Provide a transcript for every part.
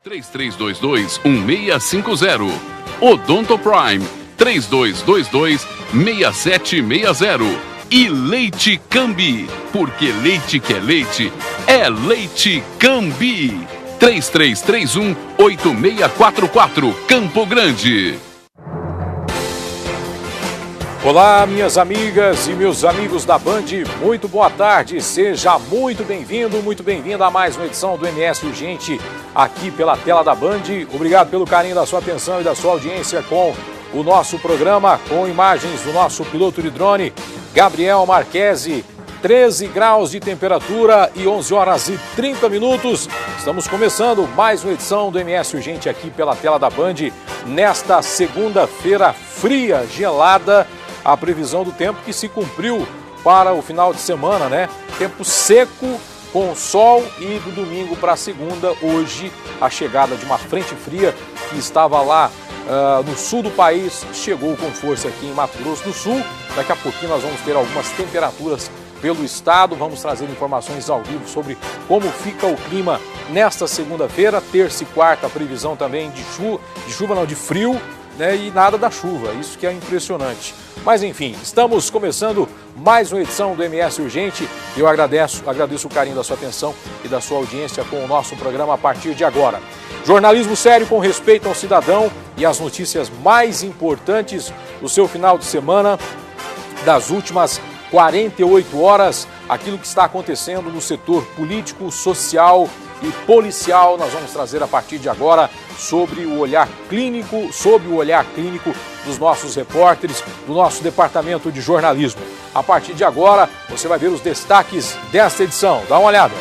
3322-1650. Odonto Prime 3222-6760. E Leite Cambi, porque leite que é leite, é Leite Cambi. 3331-8644, Campo Grande. Olá, minhas amigas e meus amigos da Band, muito boa tarde, seja muito bem-vindo, muito bem-vinda a mais uma edição do MS Urgente aqui pela tela da Band. Obrigado pelo carinho da sua atenção e da sua audiência com o nosso programa, com imagens do nosso piloto de drone, Gabriel Marquesi. 13 graus de temperatura e 11 horas e 30 minutos. Estamos começando mais uma edição do MS Urgente aqui pela tela da Band, nesta segunda-feira fria, gelada. A previsão do tempo que se cumpriu para o final de semana, né? Tempo seco, com sol, e do domingo para a segunda, hoje, a chegada de uma frente fria que estava lá no sul do país, chegou com força aqui em Mato Grosso do Sul. Daqui a pouquinho nós vamos ter algumas temperaturas pelo estado, vamos trazer informações ao vivo sobre como fica o clima nesta segunda-feira, terça e quarta, a previsão também de frio, né? E nada da chuva, isso que é impressionante. Mas enfim, estamos começando mais uma edição do MS Urgente e eu agradeço o carinho da sua atenção e da sua audiência com o nosso programa a partir de agora. Jornalismo sério com respeito ao cidadão e as notícias mais importantes do seu final de semana, das últimas 48 horas, aquilo que está acontecendo no setor político, social e policial. Nós vamos trazer a partir de agora sob o olhar clínico dos nossos repórteres, do nosso departamento de jornalismo. A partir de agora, você vai ver os destaques desta edição. Dá uma olhada.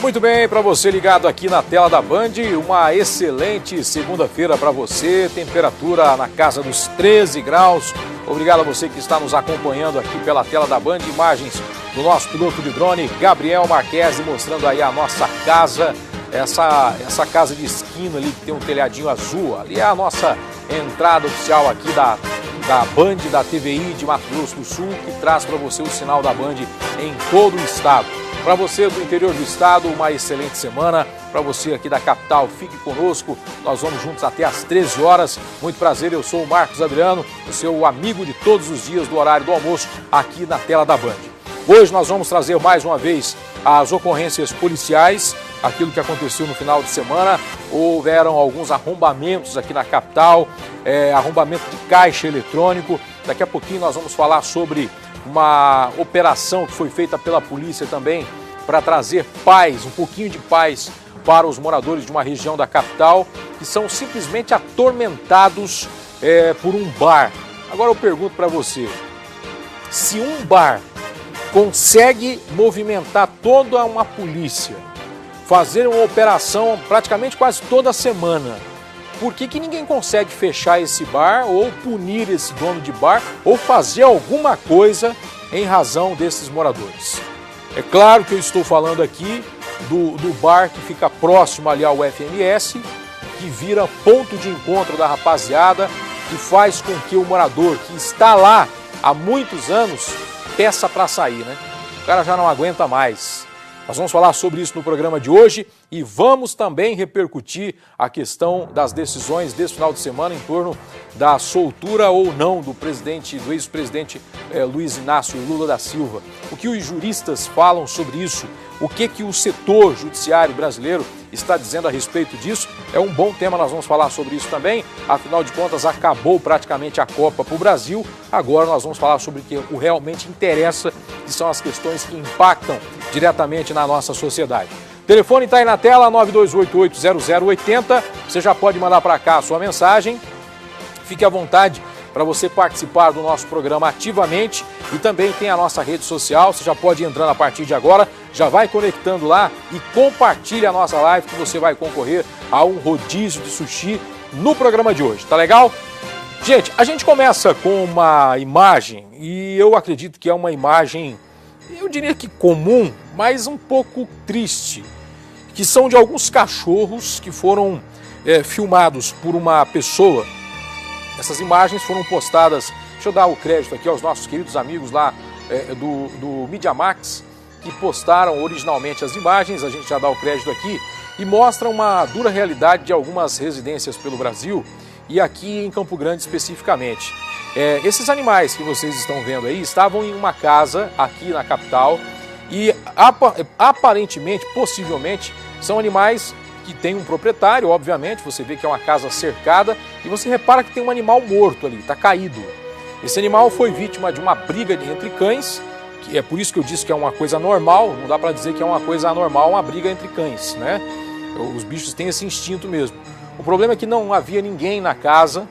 Muito bem, para você ligado aqui na tela da Band, uma excelente segunda-feira para você, temperatura na casa dos 13 graus. Obrigado a você que está nos acompanhando aqui pela tela da Band, imagens do nosso piloto de drone, Gabriel Marquesi, mostrando aí a nossa casa, essa casa de esquina ali que tem um telhadinho azul, ali é a nossa entrada oficial aqui da Band, da TVI de Mato Grosso do Sul, que traz para você o sinal da Band em todo o estado. Para você do interior do estado, uma excelente semana. Para você aqui da capital, fique conosco. Nós vamos juntos até às 13 horas. Muito prazer, eu sou o Marcos Adriano, o seu amigo de todos os dias do horário do almoço, aqui na tela da Band. Hoje nós vamos trazer mais uma vez as ocorrências policiais, aquilo que aconteceu no final de semana. Houveram alguns arrombamentos aqui na capital, arrombamento de caixa eletrônico. Daqui a pouquinho nós vamos falar sobre uma operação que foi feita pela polícia também para trazer paz, um pouquinho de paz para os moradores de uma região da capital que são simplesmente atormentados por um bar. Agora eu pergunto para você, se um bar consegue movimentar toda uma polícia, fazer uma operação praticamente quase toda semana, por que ninguém consegue fechar esse bar ou punir esse dono de bar ou fazer alguma coisa em razão desses moradores? É claro que eu estou falando aqui do bar que fica próximo ali ao FMS, que vira ponto de encontro da rapaziada, que faz com que o morador que está lá há muitos anos peça para sair, né? O cara já não aguenta mais. Nós vamos falar sobre isso no programa de hoje e vamos também repercutir a questão das decisões desse final de semana em torno da soltura ou não do ex-presidente Luiz Inácio Lula da Silva. O que os juristas falam sobre isso? O que o setor judiciário brasileiro está dizendo a respeito disso? É um bom tema, nós vamos falar sobre isso também. Afinal de contas, acabou praticamente a Copa para o Brasil. Agora nós vamos falar sobre o que realmente interessa, que são as questões que impactam diretamente na nossa sociedade. O telefone está aí na tela, 92880080. Você já pode mandar para cá a sua mensagem. Fique à vontade para você participar do nosso programa ativamente e também tem a nossa rede social, você já pode ir entrando a partir de agora, já vai conectando lá e compartilhe a nossa live que você vai concorrer a um rodízio de sushi no programa de hoje, tá legal? Gente, a gente começa com uma imagem e eu acredito que é uma imagem, eu diria que comum, mas um pouco triste, que são de alguns cachorros que foram filmados por uma pessoa. Essas imagens foram postadas, deixa eu dar o crédito aqui aos nossos queridos amigos lá do Media Max, que postaram originalmente as imagens, a gente já dá o crédito aqui, e mostra uma dura realidade de algumas residências pelo Brasil, e aqui em Campo Grande especificamente. Esses animais que vocês estão vendo aí estavam em uma casa aqui na capital e aparentemente, possivelmente, são animais que têm um proprietário, obviamente, você vê que é uma casa cercada e você repara que tem um animal morto ali, está caído. Esse animal foi vítima de uma briga entre cães, que é por isso que eu disse que é uma coisa normal, não dá para dizer que é uma coisa anormal, uma briga entre cães, né? Os bichos têm esse instinto mesmo. O problema é que não havia ninguém na casa,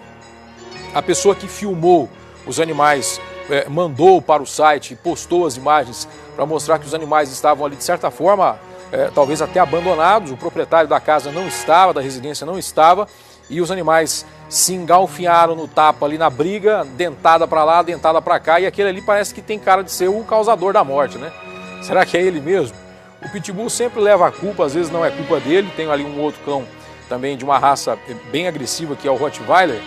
a pessoa que filmou os animais mandou para o site e postou as imagens para mostrar que os animais estavam ali de certa forma, talvez até abandonados, o proprietário da casa não estava, da residência não estava, e os animais se engalfinharam no tapa ali na briga, dentada para lá, dentada para cá, e aquele ali parece que tem cara de ser o causador da morte, né? Será que é ele mesmo? O Pitbull sempre leva a culpa, às vezes não é culpa dele, tem ali um outro cão também de uma raça bem agressiva, que é o Rottweiler.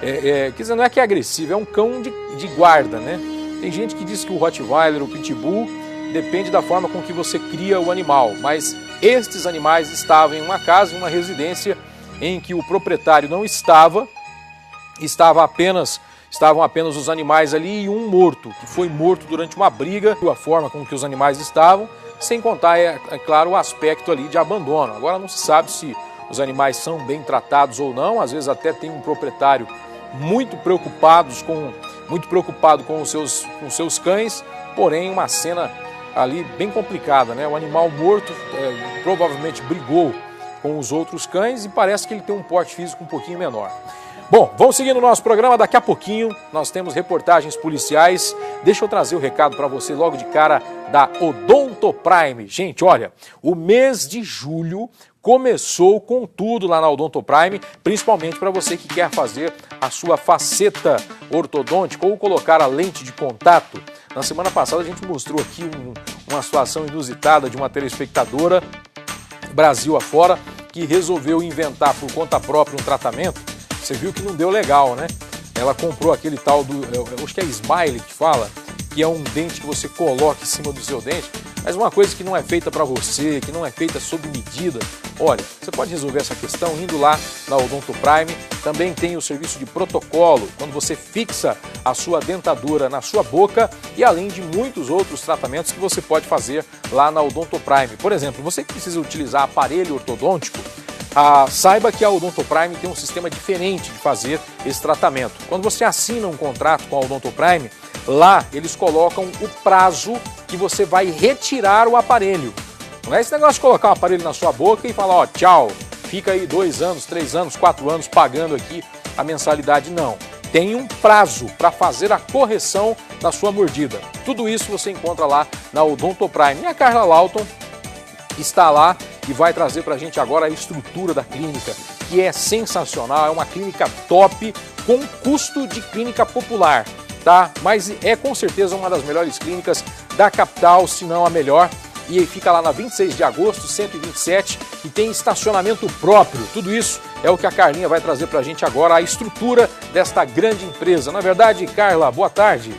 Quer dizer, não é que é agressivo, é um cão de guarda, né? Tem gente que diz que o Rottweiler, o Pitbull, depende da forma com que você cria o animal, mas estes animais estavam em uma casa, em uma residência, em que o proprietário não estava, estavam apenas os animais ali e um morto, que foi morto durante uma briga, a forma com que os animais estavam, sem contar, é claro, o aspecto ali de abandono. Agora não se sabe se os animais são bem tratados ou não, às vezes até tem um proprietário muito preocupado com os seus cães, porém uma cena ali bem complicada, né? O animal morto provavelmente brigou com os outros cães e parece que ele tem um porte físico um pouquinho menor. Bom, vamos seguir no nosso programa, daqui a pouquinho nós temos reportagens policiais. Deixa eu trazer o recado para você logo de cara da Odonto Prime. Gente, olha, o mês de julho começou com tudo lá na Odonto Prime, principalmente para você que quer fazer a sua faceta ortodôntica ou colocar a lente de contato. Na semana passada a gente mostrou aqui uma situação inusitada de uma telespectadora, Brasil afora, que resolveu inventar por conta própria um tratamento. Você viu que não deu legal, né? Ela comprou aquele tal acho que é Smile que fala, que é um dente que você coloca em cima do seu dente, mas uma coisa que não é feita para você, que não é feita sob medida. Olha, você pode resolver essa questão indo lá na Odonto Prime. Também tem o serviço de protocolo, quando você fixa a sua dentadura na sua boca e além de muitos outros tratamentos que você pode fazer lá na Odonto Prime. Por exemplo, você que precisa utilizar aparelho ortodôntico, saiba que a Odonto Prime tem um sistema diferente de fazer esse tratamento. Quando você assina um contrato com a Odonto Prime, lá eles colocam o prazo que você vai retirar o aparelho. Não é esse negócio de colocar um aparelho na sua boca e falar, ó, tchau, fica aí 2 anos, 3 anos, 4 anos pagando aqui a mensalidade, não. Tem um prazo para fazer a correção da sua mordida. Tudo isso você encontra lá na Odonto Prime. E a Carla Lawton está lá e vai trazer para a gente agora a estrutura da clínica, que é sensacional, é uma clínica top com custo de clínica popular, tá? Mas é com certeza uma das melhores clínicas da capital, se não a melhor. E fica lá na 26 de agosto, 127, e tem estacionamento próprio. Tudo isso é o que a Carlinha vai trazer para a gente agora, a estrutura desta grande empresa. Na verdade, Carla, boa tarde.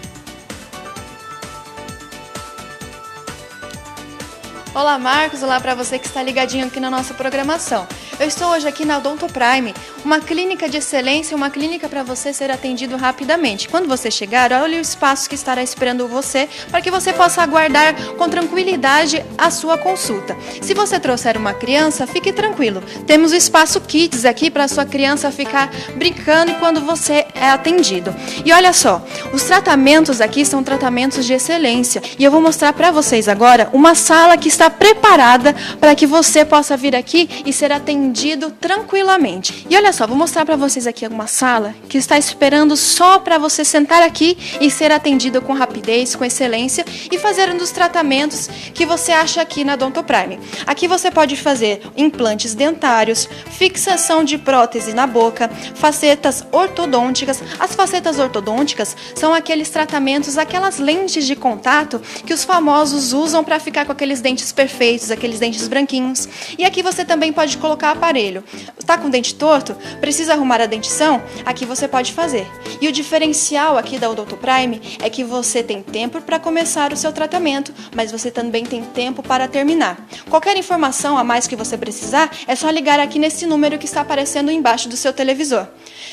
Olá, Marcos. Olá para você que está ligadinho aqui na nossa programação. Eu estou hoje aqui na Odonto Prime, uma clínica de excelência, uma clínica para você ser atendido rapidamente. Quando você chegar, olhe o espaço que estará esperando você para que você possa aguardar com tranquilidade a sua consulta. Se você trouxer uma criança, fique tranquilo. Temos o espaço Kids aqui para a sua criança ficar brincando quando você é atendido. E olha só, os tratamentos aqui são tratamentos de excelência. E eu vou mostrar para vocês agora uma sala que está preparada para que você possa vir aqui e ser atendido tranquilamente. E olha só, vou mostrar para vocês aqui uma sala que está esperando só para você sentar aqui e ser atendido com rapidez, com excelência e fazer um dos tratamentos que você acha aqui na Odonto Prime. Aqui você pode fazer implantes dentários, fixação de prótese na boca, facetas ortodônticas, ortodônticas. As facetas ortodônticas são aqueles tratamentos, aquelas lentes de contato que os famosos usam para ficar com aqueles dentes perfeitos, aqueles dentes branquinhos. E aqui você também pode colocar aparelho. Está com o dente torto? Precisa arrumar a dentição? Aqui você pode fazer. E o diferencial aqui da Odonto Prime é que você tem tempo para começar o seu tratamento, mas você também tem tempo para terminar. Qualquer informação a mais que você precisar, é só ligar aqui nesse número que está aparecendo embaixo do seu televisor.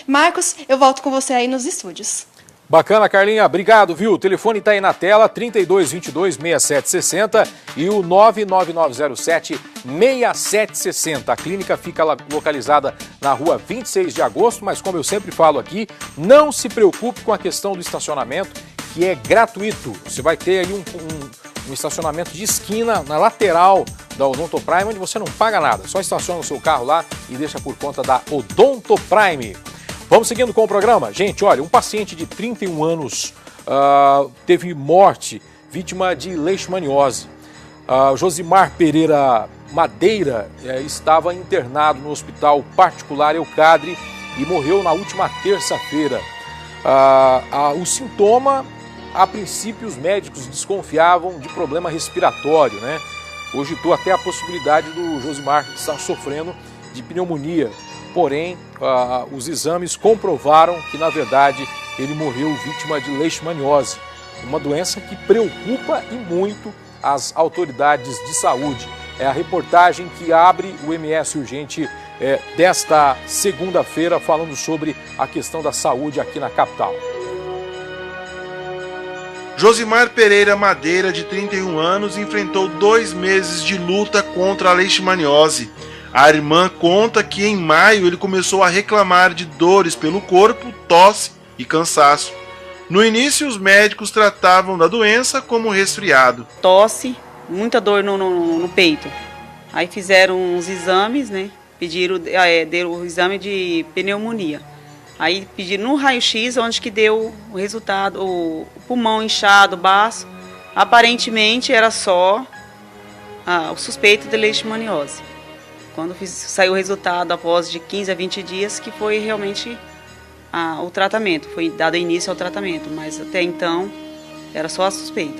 Marcos, eu volto com você aí nos estúdios. Bacana, Carlinha. Obrigado, viu? O telefone está aí na tela, 3222-6760 e o 99907-6760. A clínica fica localizada na rua 26 de agosto, mas como eu sempre falo aqui, não se preocupe com a questão do estacionamento, que é gratuito. Você vai ter aí um estacionamento de esquina na lateral da Odonto Prime, onde você não paga nada. Só estaciona o seu carro lá e deixa por conta da Odonto Prime. Vamos seguindo com o programa. Gente, olha, um paciente de 31 anos teve morte, vítima de leishmaniose. Josimar Pereira Madeira estava internado no hospital particular Eucadre e morreu na última terça-feira. O sintoma, a princípio, os médicos desconfiavam de problema respiratório, né? Cogitou até a possibilidade do Josimar estar sofrendo de pneumonia. Porém, os exames comprovaram que, na verdade, ele morreu vítima de leishmaniose, uma doença que preocupa e muito as autoridades de saúde. É a reportagem que abre o MS Urgente desta segunda-feira, falando sobre a questão da saúde aqui na capital. Josimar Pereira Madeira, de 31 anos, enfrentou 2 meses de luta contra a leishmaniose. A irmã conta que em maio ele começou a reclamar de dores pelo corpo, tosse e cansaço. No início, os médicos tratavam da doença como resfriado. Tosse, muita dor no peito. Aí fizeram uns exames, né? Deram o exame de pneumonia. Aí pediram no raio-x, onde que deu o resultado, o pulmão inchado, baço. Aparentemente era só o suspeito de leishmaniose. Quando saiu o resultado após de 15 a 20 dias, que foi realmente o tratamento, foi dado início ao tratamento, mas até então era só a suspeita.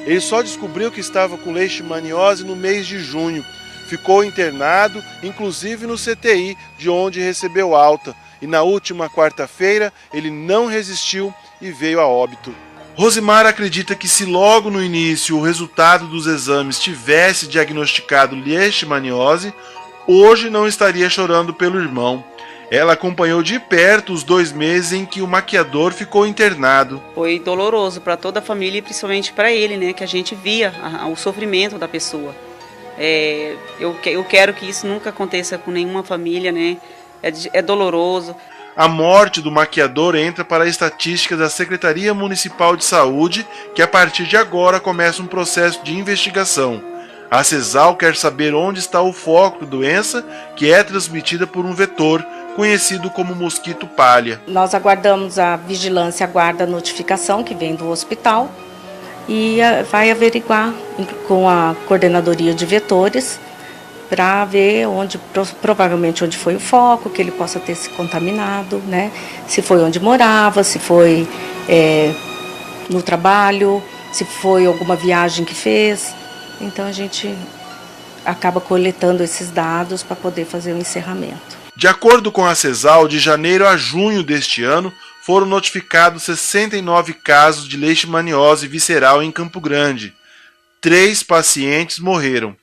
Ele só descobriu que estava com leishmaniose no mês de junho. Ficou internado, inclusive no CTI, de onde recebeu alta. E na última quarta-feira ele não resistiu e veio a óbito. Josimar acredita que se logo no início o resultado dos exames tivesse diagnosticado leishmaniose, hoje não estaria chorando pelo irmão. Ela acompanhou de perto os 2 meses em que o maquiador ficou internado. Foi doloroso para toda a família e principalmente para ele, né? Que a gente via o sofrimento da pessoa. Eu quero que isso nunca aconteça com nenhuma família, né? É doloroso. A morte do maquiador entra para a estatística da Secretaria Municipal de Saúde, que a partir de agora começa um processo de investigação. A CESAL quer saber onde está o foco da doença, que é transmitida por um vetor, conhecido como mosquito palha. Nós aguardamos, a vigilância aguarda a notificação que vem do hospital e vai averiguar com a coordenadoria de vetores para ver provavelmente onde foi o foco, que ele possa ter se contaminado, né? Se foi onde morava, se foi no trabalho, se foi alguma viagem que fez. Então a gente acaba coletando esses dados para poder fazer o encerramento. De acordo com a CESAL, de janeiro a junho deste ano, foram notificados 69 casos de leishmaniose visceral em Campo Grande. 3 pacientes morreram.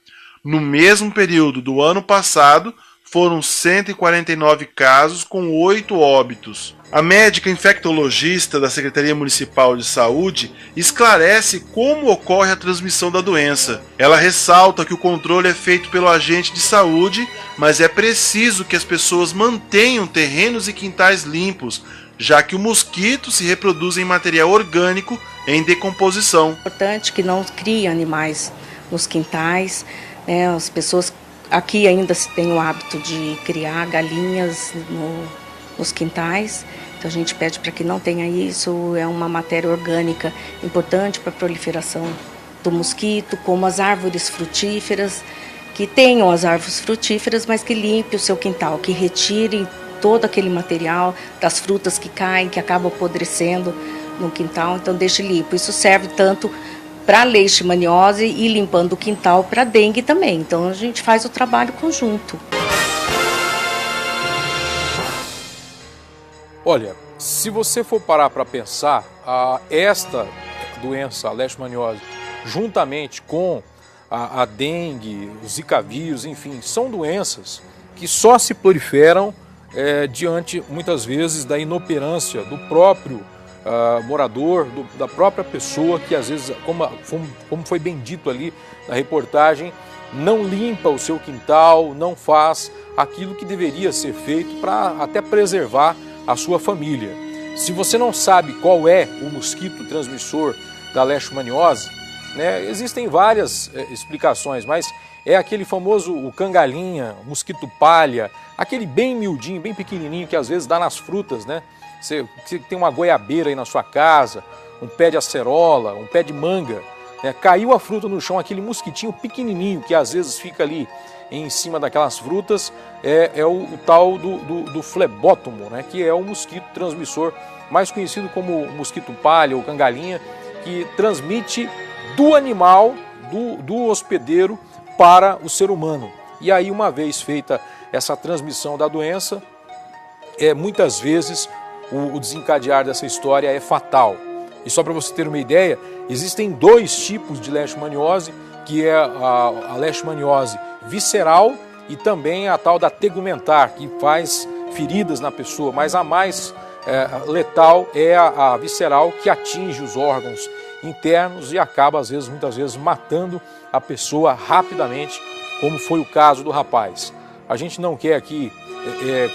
No mesmo período do ano passado, foram 149 casos com 8 óbitos. A médica infectologista da Secretaria Municipal de Saúde esclarece como ocorre a transmissão da doença. Ela ressalta que o controle é feito pelo agente de saúde, mas é preciso que as pessoas mantenham terrenos e quintais limpos, já que o mosquito se reproduz em material orgânico em decomposição. É importante que não crie animais nos quintais, né? As pessoas aqui ainda têm o hábito de criar galinhas nos quintais, então a gente pede para que não tenha isso. É uma matéria orgânica importante para a proliferação do mosquito, como as árvores frutíferas, que tenham as árvores frutíferas, mas que limpe o seu quintal, que retire todo aquele material, das frutas que caem, que acabam apodrecendo no quintal, então deixe limpo. Isso serve tanto para leishmaniose e limpando o quintal para dengue também. Então a gente faz o trabalho conjunto. Olha, se você for parar para pensar, esta doença, a leishmaniose, juntamente com a dengue, o zika vírus, enfim, são doenças que só se proliferam diante, muitas vezes, da inoperância do próprio morador, da própria pessoa que, às vezes, como foi bem dito ali na reportagem, não limpa o seu quintal, não faz aquilo que deveria ser feito para até preservar a sua família. Se você não sabe qual é o mosquito transmissor da leishmaniose, né, existem várias explicações, mas é aquele famoso o cangalinha, o mosquito palha, aquele bem miudinho, bem pequenininho que às vezes dá nas frutas, né? Você tem uma goiabeira aí na sua casa, um pé de acerola, um pé de manga, né? Caiu a fruta no chão, aquele mosquitinho pequenininho que às vezes fica ali em cima daquelas frutas, é o tal do flebótomo, né? Que é o mosquito transmissor mais conhecido como mosquito palha ou cangalinha, que transmite do animal, do hospedeiro para o ser humano. E aí, uma vez feita essa transmissão da doença, muitas vezes o desencadear dessa história é fatal. E só para você ter uma ideia, existem 2 tipos de leishmaniose, que é a leishmaniose visceral e também a tal da tegumentar, que faz feridas na pessoa, mas a mais letal é a visceral, que atinge os órgãos internos e acaba, muitas vezes, matando a pessoa rapidamente, como foi o caso do rapaz. A gente não quer aqui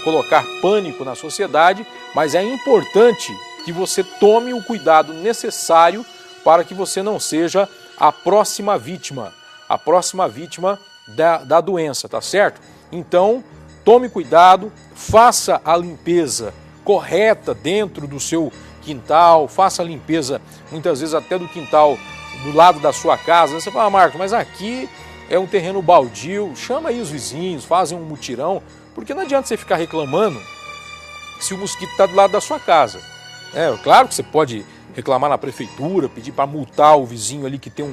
colocar pânico na sociedade, mas é importante que você tome o cuidado necessário para que você não seja a próxima vítima da doença, tá certo? Então, tome cuidado, faça a limpeza correta dentro do seu quintal, faça a limpeza, muitas vezes até do quintal do lado da sua casa. Você fala, Marcos, mas aqui é um terreno baldio, chama aí os vizinhos, fazem um mutirão, porque não adianta você ficar reclamando se o mosquito está do lado da sua casa. Claro que você pode reclamar na prefeitura, pedir para multar o vizinho ali que tem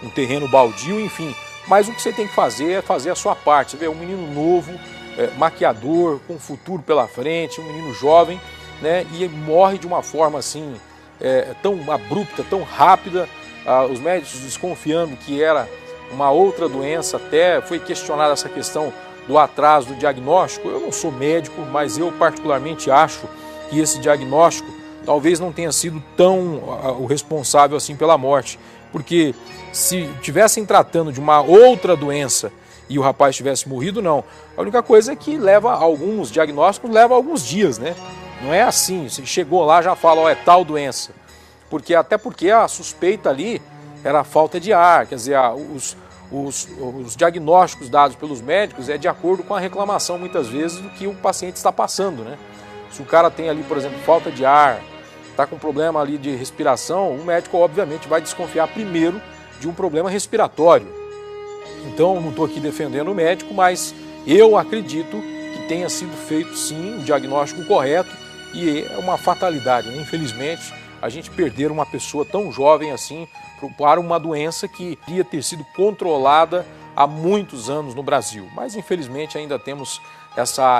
um terreno baldio, enfim, mas o que você tem que fazer é fazer a sua parte. Você vê, um menino novo, maquiador, com um futuro pela frente, um menino jovem, né, e morre de uma forma assim, tão abrupta, tão rápida, os médicos desconfiando que era uma outra doença, até foi questionada essa questão do atraso do diagnóstico. Eu não sou médico, mas eu particularmente acho que esse diagnóstico talvez não tenha sido tão o responsável assim pela morte, porque se tivessem tratando de uma outra doença e o rapaz tivesse morrido, não. A única coisa é que alguns diagnósticos levam alguns dias, né? Não é assim, você chegou lá já fala, é tal doença. Até porque a suspeita ali era a falta de ar, quer dizer, os diagnósticos dados pelos médicos é de acordo com a reclamação, muitas vezes, do que o paciente está passando, né? Se o cara tem ali, por exemplo, falta de ar, está com problema ali de respiração, o médico, obviamente, vai desconfiar primeiro de um problema respiratório. Então, não estou aqui defendendo o médico, mas eu acredito que tenha sido feito, sim, o diagnóstico correto, e é uma fatalidade, né? Infelizmente, a gente perder uma pessoa tão jovem assim para uma doença que iria ter sido controlada há muitos anos no Brasil. Mas, infelizmente, ainda temos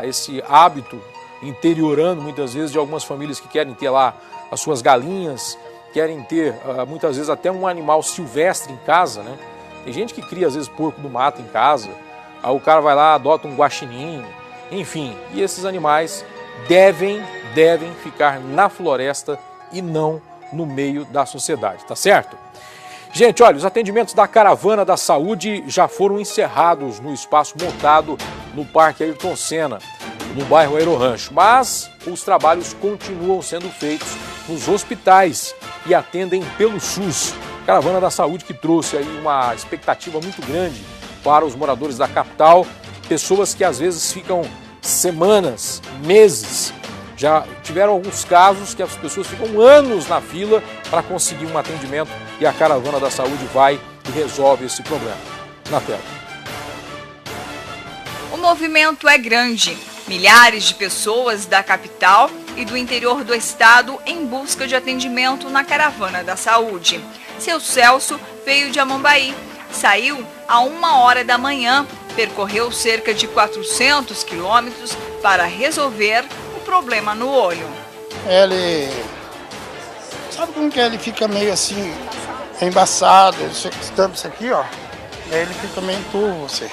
esse hábito interiorando, muitas vezes, de algumas famílias que querem ter lá as suas galinhas, querem ter, muitas vezes, até um animal silvestre em casa, né? Tem gente que cria, às vezes, porco do mato em casa, aí o cara vai lá, adota um guaxinim, enfim. E esses animais devem ficar na floresta e não no meio da sociedade, tá certo? Gente, olha, os atendimentos da Caravana da Saúde já foram encerrados no espaço montado no Parque Ayrton Senna, no bairro Aerorancho, mas os trabalhos continuam sendo feitos nos hospitais e atendem pelo SUS. Caravana da Saúde que trouxe aí uma expectativa muito grande para os moradores da capital, pessoas que às vezes ficam semanas, meses. Já tiveram alguns casos que as pessoas ficam anos na fila para conseguir um atendimento e a Caravana da Saúde vai e resolve esse problema. Na tela. O movimento é grande. Milhares de pessoas da capital e do interior do estado em busca de atendimento na Caravana da Saúde. Seu Celso veio de Amambaí, saiu a 1h da manhã, percorreu cerca de 400 quilômetros para resolver o problema no olho. Ele, sabe como que ele fica meio assim, embaçado, você tampa isso aqui, ó, ele fica meio turvo, você.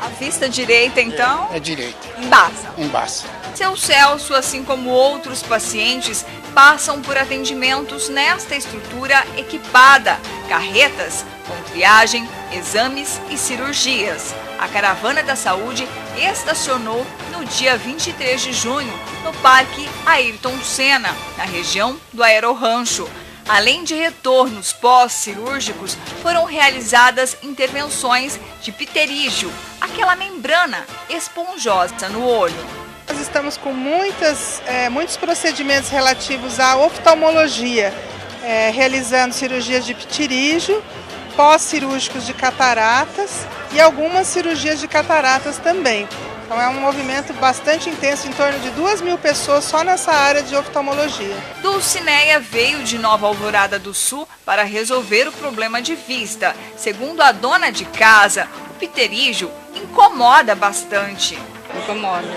A vista direita, então? É direita. Embaça. Embaça. Seu Celso, assim como outros pacientes, passam por atendimentos nesta estrutura equipada, carretas com triagem, exames e cirurgias. A Caravana da Saúde estacionou no dia 23 de junho no Parque Ayrton Senna, na região do Aerorrancho. Além de retornos pós-cirúrgicos, foram realizadas intervenções de pterígio, aquela membrana esponjosa no olho. Nós estamos com muitos procedimentos relativos à oftalmologia, realizando cirurgias de pterígio, pós-cirúrgicos de cataratas e algumas cirurgias de cataratas também. Então é um movimento bastante intenso, em torno de 2.000 pessoas só nessa área de oftalmologia. Dulcineia veio de Nova Alvorada do Sul para resolver o problema de vista. Segundo a dona de casa, o pterígio incomoda bastante. Incomoda.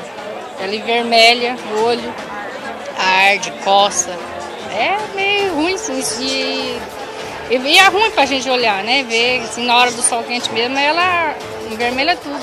Ele vermelha o olho, arde, coça. É meio ruim isso e é ruim pra gente olhar, né? Ver assim, na hora do sol quente mesmo, ela envermelha tudo.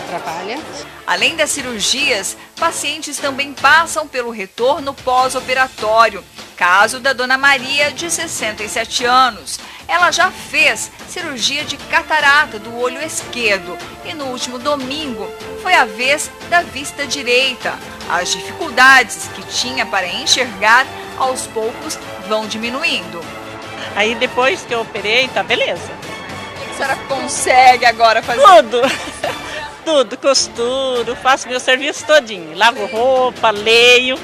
Atrapalha. Além das cirurgias, pacientes também passam pelo retorno pós-operatório. Caso da Dona Maria, de 67 anos. Ela já fez cirurgia de catarata do olho esquerdo e no último domingo foi a vez da vista direita. As dificuldades que tinha para enxergar, aos poucos, vão diminuindo. Aí depois que eu operei, tá beleza. O que a senhora consegue agora fazer? Tudo! Tudo, costuro, faço meu serviço todinho. Lavo roupa, leio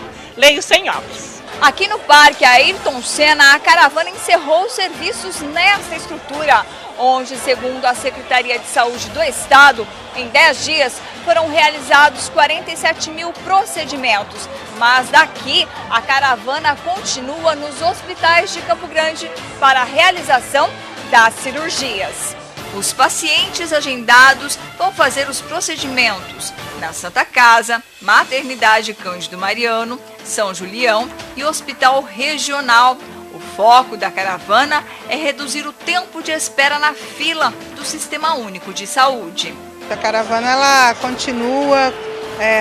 sem óculos. Aqui no Parque Ayrton Senna, a caravana encerrou os serviços nesta estrutura, onde, segundo a Secretaria de Saúde do Estado, em 10 dias foram realizados 47.000 procedimentos. Mas daqui, a caravana continua nos hospitais de Campo Grande para a realização das cirurgias. Os pacientes agendados vão fazer os procedimentos na Santa Casa, Maternidade Cândido Mariano, São Julião e Hospital Regional. O foco da caravana é reduzir o tempo de espera na fila do Sistema Único de Saúde. A caravana ela continua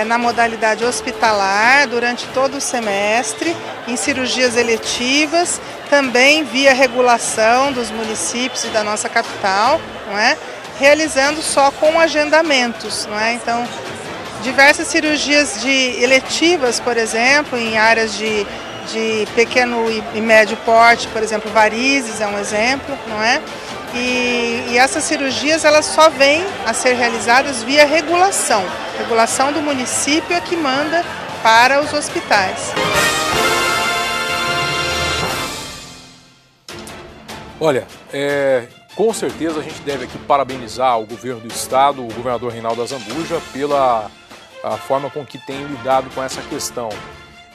na modalidade hospitalar durante todo o semestre, em cirurgias eletivas, também via regulação dos municípios e da nossa capital, não é? Realizando só com agendamentos, não é? Então, diversas cirurgias eletivas, por exemplo, em áreas de pequeno e médio porte, por exemplo, varizes é um exemplo, não é? E essas cirurgias elas só vêm a ser realizadas via regulação. Regulação do município é que manda para os hospitais. Olha, com certeza a gente deve aqui parabenizar o governo do estado, o governador Reinaldo Azambuja, pela forma com que tem lidado com essa questão.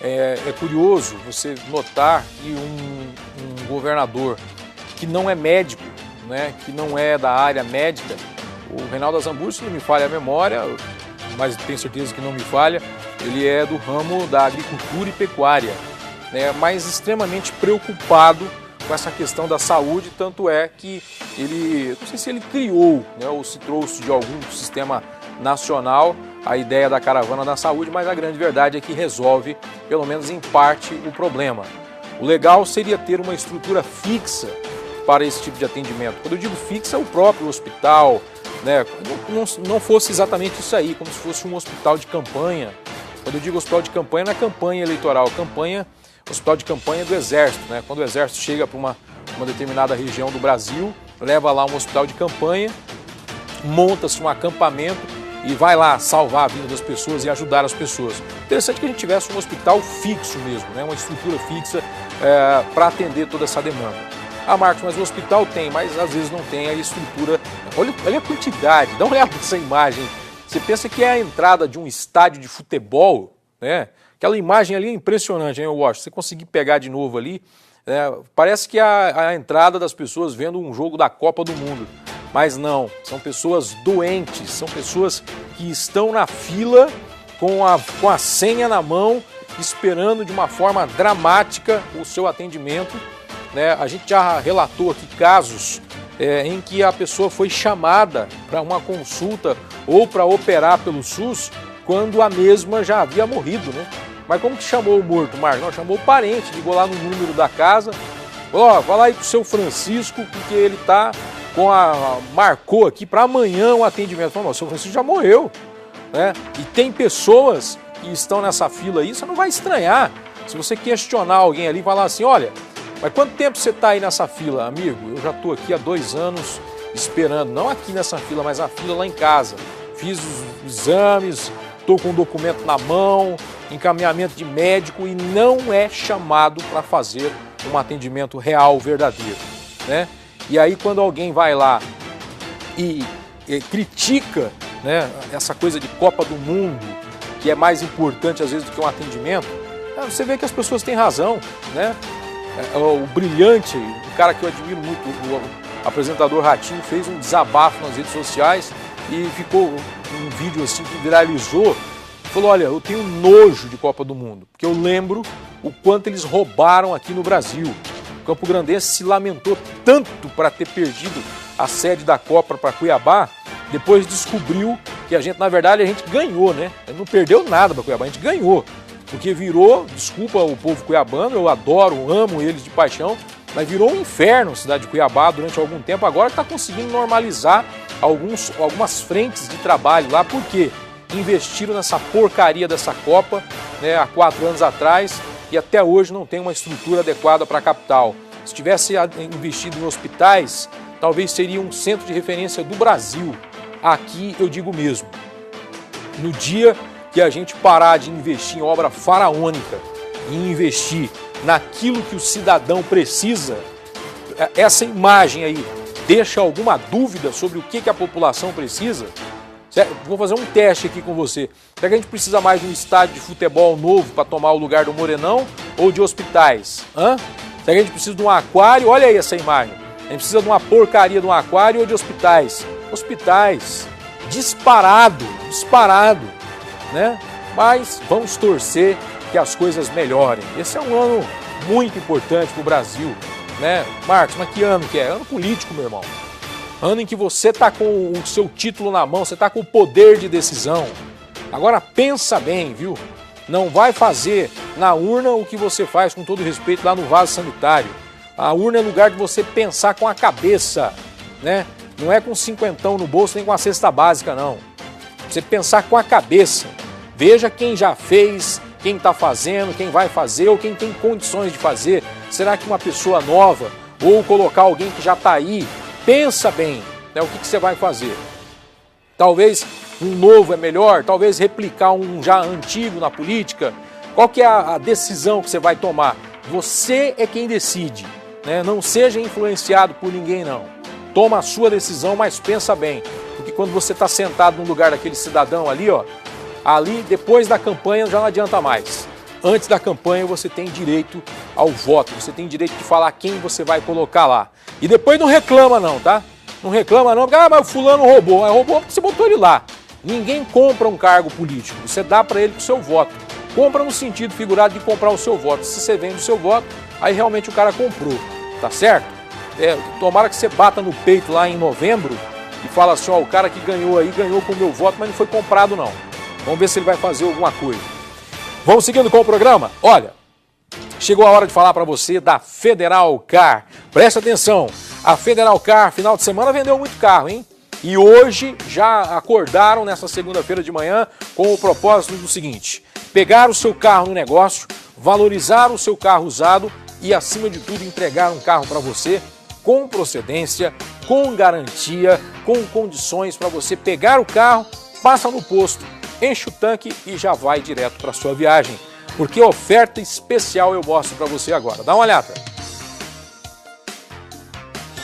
É curioso você notar que um governador que não é médico, né, que não é da área médica, o Reinaldo Azambuja, se não me falha a memória, mas tenho certeza que não me falha, ele é do ramo da agricultura e pecuária, né, mas extremamente preocupado com essa questão da saúde, tanto é que ele, não sei se ele criou, né, ou se trouxe de algum sistema nacional a ideia da caravana da saúde, mas a grande verdade é que resolve, pelo menos em parte, o problema. O legal seria ter uma estrutura fixa para esse tipo de atendimento. Quando eu digo fixa, é o próprio hospital, né? Não fosse exatamente isso aí, como se fosse um hospital de campanha. Quando eu digo hospital de campanha, não é campanha eleitoral, hospital de campanha do Exército, né? Quando o Exército chega para uma determinada região do Brasil, leva lá um hospital de campanha, monta-se um acampamento e vai lá salvar a vida das pessoas e ajudar as pessoas. Interessante que a gente tivesse um hospital fixo mesmo, né? Uma estrutura fixa para atender toda essa demanda. Ah, Marcos, mas o hospital tem, mas às vezes não tem a estrutura. Olha a quantidade, dá uma olhada nessa imagem Você pensa que é a entrada de um estádio de futebol, né? Aquela imagem ali é impressionante, hein, Washington? Você conseguir pegar de novo ali, parece que é a entrada das pessoas vendo um jogo da Copa do Mundo. Mas não, são pessoas doentes, são pessoas que estão na fila com a senha na mão, esperando de uma forma dramática o seu atendimento. Né? A gente já relatou aqui casos em que a pessoa foi chamada para uma consulta ou para operar pelo SUS quando a mesma já havia morrido, né? Mas como que chamou o morto, Marcos? Não, chamou o parente, ligou lá no número da casa, falou, vai lá aí pro seu Francisco, porque ele tá marcou aqui para amanhã o atendimento. Falou, o seu Francisco já morreu, né? E tem pessoas que estão nessa fila aí, você não vai estranhar. Se você questionar alguém ali, falar assim, olha, mas quanto tempo você está aí nessa fila, amigo? Eu já estou aqui há 2 anos esperando, não aqui nessa fila, mas a fila lá em casa. Fiz os exames, estou com o documento na mão, encaminhamento de médico e não é chamado para fazer um atendimento real, verdadeiro, né? E aí quando alguém vai lá e critica, né, essa coisa de Copa do Mundo, que é mais importante às vezes do que um atendimento, você vê que as pessoas têm razão, né? O Brilhante, um cara que eu admiro muito, o apresentador Ratinho, fez um desabafo nas redes sociais e ficou um vídeo assim que viralizou. Falou, olha, eu tenho nojo de Copa do Mundo, porque eu lembro o quanto eles roubaram aqui no Brasil. O Campo Grandense se lamentou tanto para ter perdido a sede da Copa para Cuiabá, depois descobriu que na verdade, a gente ganhou, né? A gente não perdeu nada para Cuiabá, a gente ganhou. Porque virou, desculpa o povo cuiabano, eu adoro, amo eles de paixão, mas virou um inferno a cidade de Cuiabá durante algum tempo. Agora está conseguindo normalizar algumas frentes de trabalho lá, porque investiram nessa porcaria dessa Copa, né, há 4 anos atrás e até hoje não tem uma estrutura adequada para a capital. Se tivesse investido em hospitais, talvez seria um centro de referência do Brasil. Aqui eu digo mesmo, no dia que a gente parar de investir em obra faraônica e investir naquilo que o cidadão precisa, essa imagem aí deixa alguma dúvida sobre o que a população precisa? Vou fazer um teste aqui com você. Será que a gente precisa mais de um estádio de futebol novo para tomar o lugar do Morenão ou de hospitais? Será que a gente precisa de um aquário? Olha aí essa imagem. A gente precisa de uma porcaria de um aquário ou de hospitais? Hospitais. Disparado, né? Mas vamos torcer que as coisas melhorem. Esse é um ano muito importante para o Brasil, né? Marcos, mas que ano que é? Ano político, meu irmão. Ano em que você está com o seu título na mão, você está com o poder de decisão. Agora pensa bem, viu? Não vai fazer na urna o que você faz, com todo respeito, lá no vaso sanitário. A urna é lugar de você pensar com a cabeça, né? Não é com 50 no bolso nem com a cesta básica, não. Você pensar com a cabeça. Veja quem já fez, quem está fazendo, quem vai fazer ou quem tem condições de fazer. Será que uma pessoa nova ou colocar alguém que já está aí? Pensa bem, né, o que você vai fazer. Talvez um novo é melhor, talvez replicar um já antigo na política. Qual que é a decisão que você vai tomar? Você é quem decide, né? Não seja influenciado por ninguém, não. Toma a sua decisão, mas pensa bem. Porque quando você está sentado no lugar daquele cidadão ali, ó, ali depois da campanha já não adianta mais. Antes da campanha você tem direito ao voto, você tem direito de falar quem você vai colocar lá. E depois não reclama não, tá? Não reclama não, porque mas o fulano roubou. Mas roubou porque você botou ele lá. Ninguém compra um cargo político, você dá para ele com o seu voto. Compra no sentido figurado de comprar o seu voto. Se você vende o seu voto, aí realmente o cara comprou, tá certo? Tomara que você bata no peito lá em novembro e fala assim, ó, o cara que ganhou aí, ganhou com o meu voto, mas não foi comprado não. Vamos ver se ele vai fazer alguma coisa. Vamos seguindo com o programa? Olha, chegou a hora de falar para você da Federal Car. Presta atenção, a Federal Car, final de semana, vendeu muito carro, hein? E hoje já acordaram nessa segunda-feira de manhã com o propósito do seguinte: pegar o seu carro no negócio, valorizar o seu carro usado e, acima de tudo, entregar um carro para você com procedência, com garantia, com condições para você pegar o carro, passa no posto, enche o tanque e já vai direto para sua viagem. Porque oferta especial eu mostro para você agora. Dá uma olhada.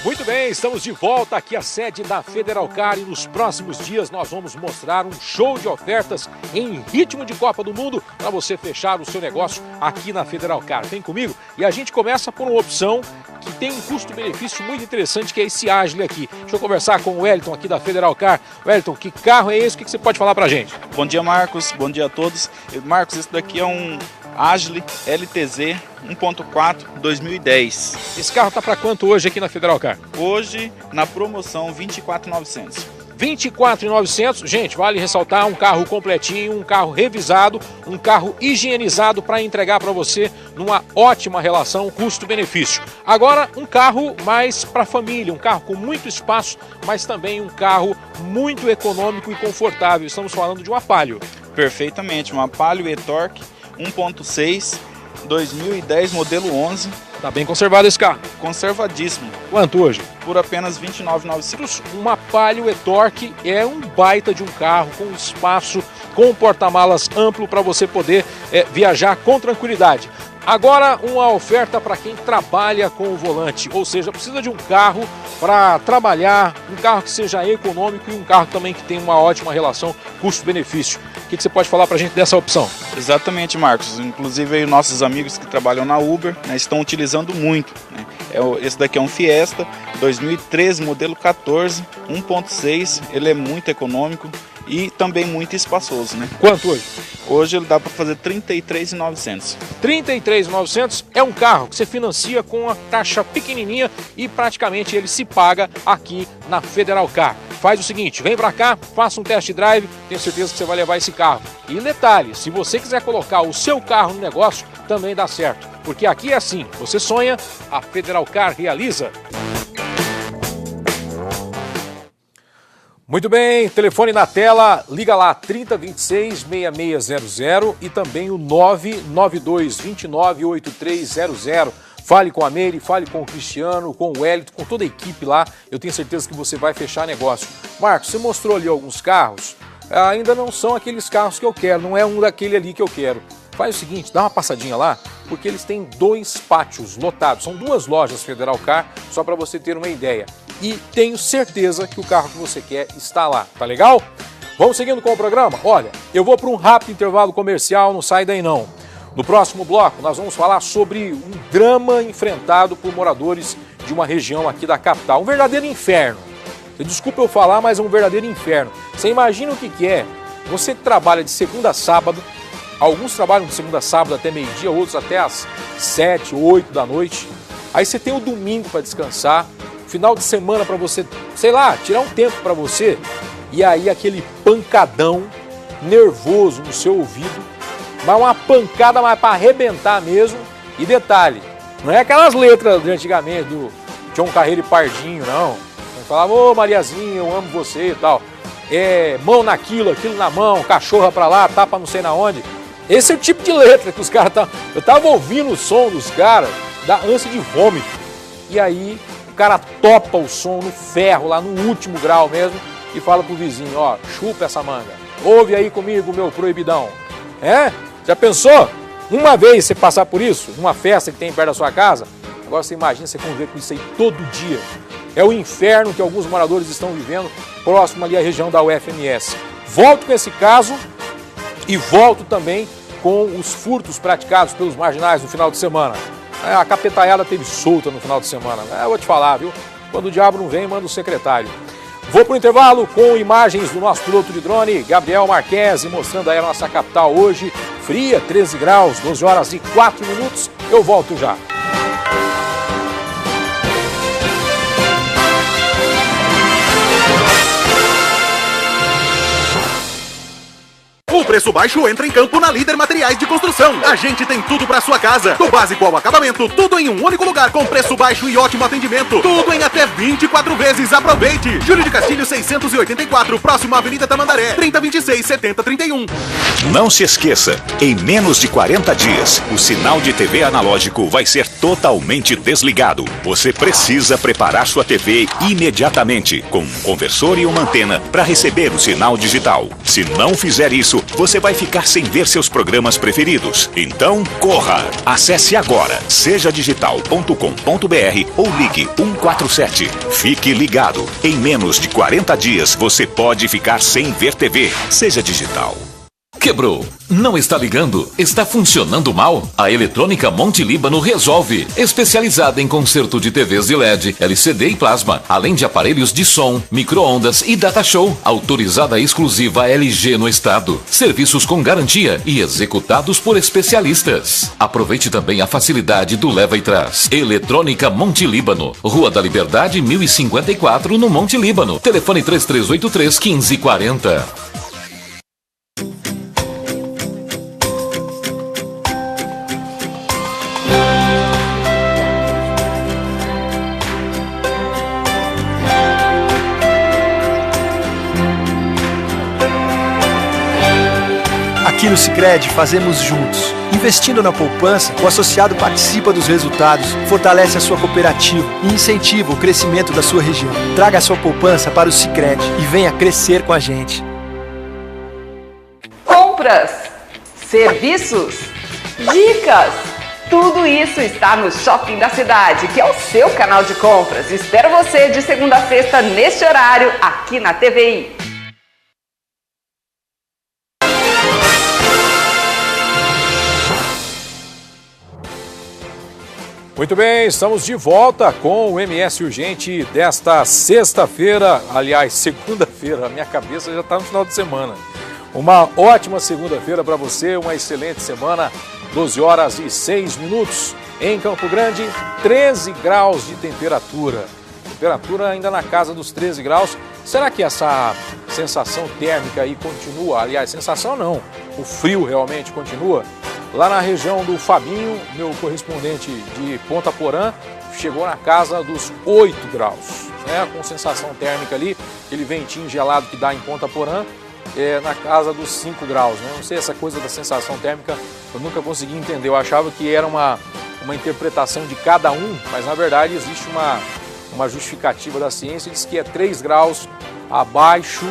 Muito bem, estamos de volta aqui à sede da Federalcar e nos próximos dias nós vamos mostrar um show de ofertas em ritmo de Copa do Mundo para você fechar o seu negócio aqui na Federalcar. Vem comigo e a gente começa por uma opção que tem um custo-benefício muito interessante, que é esse Agile aqui. Deixa eu conversar com o Wellington aqui da Federalcar. Wellington, que carro é esse? O que você pode falar pra gente? Bom dia, Marcos. Bom dia a todos. Marcos, esse daqui é um Agile LTZ 1.4 2010. Esse carro tá para quanto hoje aqui na Federalcar? Hoje, na promoção, R$ 24.900. R$ 24.900, gente, vale ressaltar, um carro completinho, um carro revisado, um carro higienizado para entregar para você numa ótima relação custo-benefício. Agora, um carro mais para família, um carro com muito espaço, mas também um carro muito econômico e confortável. Estamos falando de uma Palio. Perfeitamente, uma Palio e-Torque 1.6 2010, modelo 11. Tá bem conservado esse carro? Conservadíssimo. Quanto hoje? Por apenas R$ 29.900. Uma Palio e-Torque é um baita de um carro com espaço, com porta-malas amplo para você poder viajar com tranquilidade. Agora, uma oferta para quem trabalha com o volante, ou seja, precisa de um carro para trabalhar, um carro que seja econômico e um carro também que tenha uma ótima relação custo-benefício. O que você pode falar para a gente dessa opção? Exatamente, Marcos. Inclusive, aí, nossos amigos que trabalham na Uber, né, estão utilizando muito. Né? Esse daqui é um Fiesta 2013, modelo 14, 1.6. Ele é muito econômico e também muito espaçoso, né? Quanto hoje? Hoje ele dá para fazer R$ 33.900. R$ 33.900 é um carro que você financia com uma taxa pequenininha e praticamente ele se paga aqui na Federalcar. Faz o seguinte, vem para cá, faça um test drive, tenho certeza que você vai levar esse carro. E detalhe, se você quiser colocar o seu carro no negócio, também dá certo. Porque aqui é assim, você sonha, a Federalcar realiza. Muito bem, telefone na tela, liga lá 3026-6600 e também o 99229-8300. Fale com a Meire, fale com o Cristiano, com o Wellington, com toda a equipe lá, eu tenho certeza que você vai fechar negócio. Marcos, você mostrou ali alguns carros, ainda não são aqueles carros que eu quero, não é um daquele ali que eu quero. Faz o seguinte, dá uma passadinha lá, porque eles têm 2 pátios lotados, são 2 lojas Federalcar, só para você ter uma ideia. E tenho certeza que o carro que você quer está lá, tá legal? Vamos seguindo com o programa? Olha, eu vou para um rápido intervalo comercial, não sai daí não. No próximo bloco, nós vamos falar sobre um drama enfrentado por moradores de uma região aqui da capital. Um verdadeiro inferno. Desculpa eu falar, mas é um verdadeiro inferno. Você imagina o que é? Você que trabalha de segunda a sábado, alguns trabalham de segunda a sábado até meio-dia, outros até às 7, 8 da noite. Aí você tem o domingo para descansar, final de semana para você, sei lá, tirar um tempo para você. E aí aquele pancadão nervoso no seu ouvido, mas uma pancada mais para arrebentar mesmo. E detalhe, não é aquelas letras de antigamente do John Carreiro e Pardinho, não. Ele falava, ô Mariazinha, eu amo você e tal. É mão naquilo, aquilo na mão, cachorra pra lá, tapa não sei na onde. Esse é o tipo de letra que os caras estavam... Eu tava ouvindo o som dos caras, da ânsia de vômito. E aí o cara topa o som no ferro, lá no último grau mesmo, e fala pro vizinho, ó, chupa essa manga. Ouve aí comigo, meu proibidão. É? Já pensou? Uma vez você passar por isso, numa festa que tem perto da sua casa, agora você imagina você conviver com isso aí todo dia. É o inferno que alguns moradores estão vivendo próximo ali à região da UFMS. Volto com esse caso e volto também com os furtos praticados pelos marginais no final de semana. A capetaiada teve solta no final de semana. Eu vou te falar, viu? Quando o diabo não vem, manda o secretário. Vou para o intervalo com imagens do nosso piloto de drone, Gabriel Marques, mostrando aí a nossa capital hoje. Fria, 13 graus, 12 horas e 4 minutos. Eu volto já. O preço baixo entra em campo na Líder Materiais de Construção. A gente tem tudo para sua casa, do básico ao acabamento, tudo em um único lugar com preço baixo e ótimo atendimento. Tudo em até 24 vezes. Aproveite! Júlio de Castilho 684, próximo à Avenida Tamandaré, 3026-7031. Não se esqueça, em menos de 40 dias, o sinal de TV analógico vai ser totalmente desligado. Você precisa preparar sua TV imediatamente, com um conversor e uma antena para receber o sinal digital. Se não fizer isso, desligado, você vai ficar sem ver seus programas preferidos. Então, corra! Acesse agora sejadigital.com.br ou ligue 147. Fique ligado. Em menos de 40 dias, você pode ficar sem ver TV. Seja Digital. Quebrou? Não está ligando? Está funcionando mal? A Eletrônica Monte Líbano resolve. Especializada em conserto de TVs de LED, LCD e plasma, além de aparelhos de som, micro-ondas e data show. Autorizada exclusiva LG no estado. Serviços com garantia e executados por especialistas. Aproveite também a facilidade do leva e traz. Eletrônica Monte Líbano, Rua da Liberdade 1054 no Monte Líbano. Telefone 3383 1540. Aqui no Sicredi fazemos juntos. Investindo na poupança, o associado participa dos resultados, fortalece a sua cooperativa e incentiva o crescimento da sua região. Traga a sua poupança para o Sicredi e venha crescer com a gente. Compras, serviços, dicas, tudo isso está no Shopping da Cidade, que é o seu canal de compras. Espero você de segunda a sexta neste horário aqui na TVI. Muito bem, estamos de volta com o MS Urgente desta sexta-feira, aliás, segunda-feira, a minha cabeça já está no final de semana. Uma ótima segunda-feira para você, uma excelente semana, 12 horas e 6 minutos. Em Campo Grande, 13 graus de temperatura. Temperatura ainda na casa dos 13 graus. Será que essa sensação térmica aí continua? Aliás, sensação não, o frio realmente continua? Lá na região do Fabinho, meu correspondente de Ponta Porã, chegou na casa dos 8 graus, né? Com sensação térmica ali, aquele ventinho gelado que dá em Ponta Porã, na casa dos 5 graus, né? Não sei, essa coisa da sensação térmica eu nunca consegui entender, eu achava que era uma interpretação de cada um, mas na verdade existe uma justificativa da ciência, diz que é 3 graus abaixo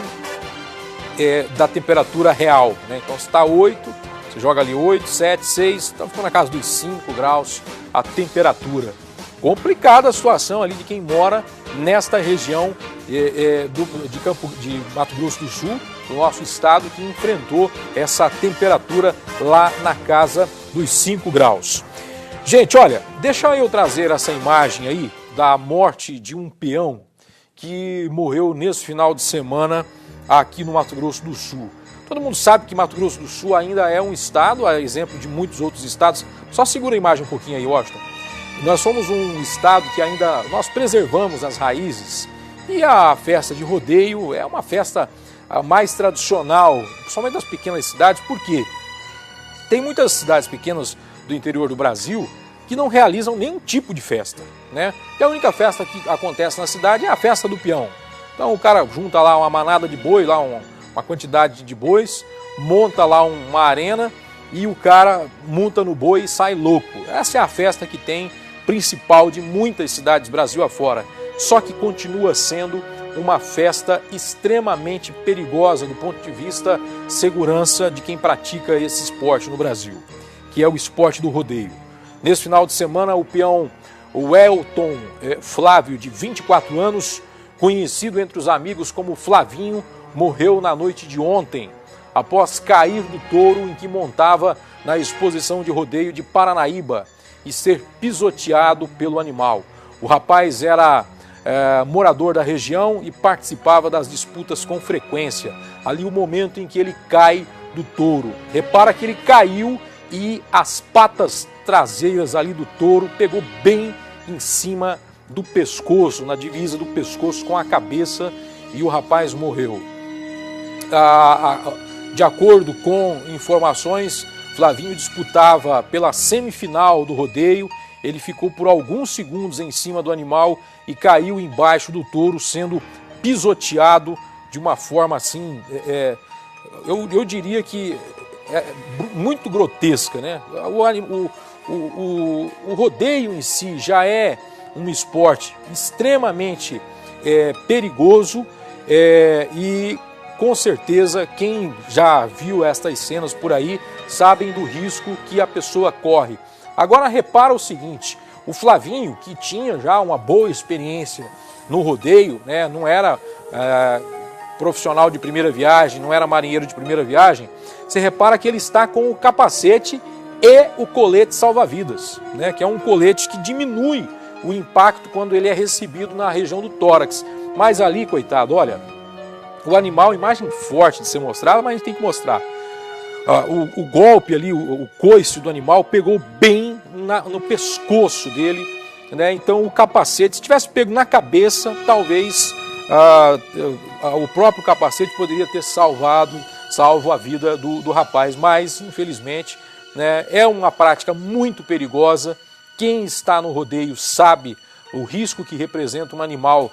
da temperatura real, né? Então se está 8, você joga ali 8, 7, 6, então ficou na casa dos 5 graus a temperatura. Complicada a situação ali de quem mora nesta região de Mato Grosso do Sul, do nosso estado, que enfrentou essa temperatura lá na casa dos 5 graus. Gente, olha, deixa eu trazer essa imagem aí da morte de um peão que morreu nesse final de semana aqui no Mato Grosso do Sul. Todo mundo sabe que Mato Grosso do Sul ainda é um estado, a exemplo de muitos outros estados. Só segura a imagem um pouquinho aí, Washington. Nós somos um estado que ainda, nós preservamos as raízes. E a festa de rodeio é uma festa mais tradicional, principalmente das pequenas cidades. Por quê? Tem muitas cidades pequenas do interior do Brasil que não realizam nenhum tipo de festa, né? E a única festa que acontece na cidade é a festa do peão. Então o cara junta lá uma manada de boi, lá uma quantidade de bois, monta lá uma arena e o cara monta no boi e sai louco. Essa é a festa que tem principal de muitas cidades Brasil afora. Só que continua sendo uma festa extremamente perigosa do ponto de vista segurança de quem pratica esse esporte no Brasil, que é o esporte do rodeio. Nesse final de semana, o peão Welton Flávio, de 24 anos, conhecido entre os amigos como Flavinho, morreu na noite de ontem, após cair do touro em que montava na exposição de rodeio de Paranaíba e ser pisoteado pelo animal. O rapaz era morador da região e participava das disputas com frequência. Ali o momento em que ele cai do touro. Repara que ele caiu e as patas traseiras ali do touro pegou bem em cima do pescoço, na divisa do pescoço com a cabeça, e o rapaz morreu. De acordo com informações, Flavinho disputava pela semifinal do rodeio, ele ficou por alguns segundos em cima do animal e caiu embaixo do touro, sendo pisoteado de uma forma assim, eu diria que muito grotesca, né? O rodeio em si já é um esporte extremamente perigoso e com certeza quem já viu estas cenas por aí sabem do risco que a pessoa corre. Agora repara o seguinte, o Flavinho, que tinha já uma boa experiência no rodeio, né, não era profissional de primeira viagem, não era marinheiro de primeira viagem, você repara que ele está com o capacete e o colete salva-vidas, né, que é um colete que diminui o impacto quando ele é recebido na região do tórax. Mas ali, coitado, olha, o animal, imagem forte de ser mostrada, mas a gente tem que mostrar. O golpe ali, o coice do animal pegou bem no pescoço dele, né? Então o capacete, se tivesse pego na cabeça, talvez o próprio capacete poderia ter salvo a vida do rapaz, mas infelizmente, né, é uma prática muito perigosa. Quem está no rodeio sabe o risco que representa um animal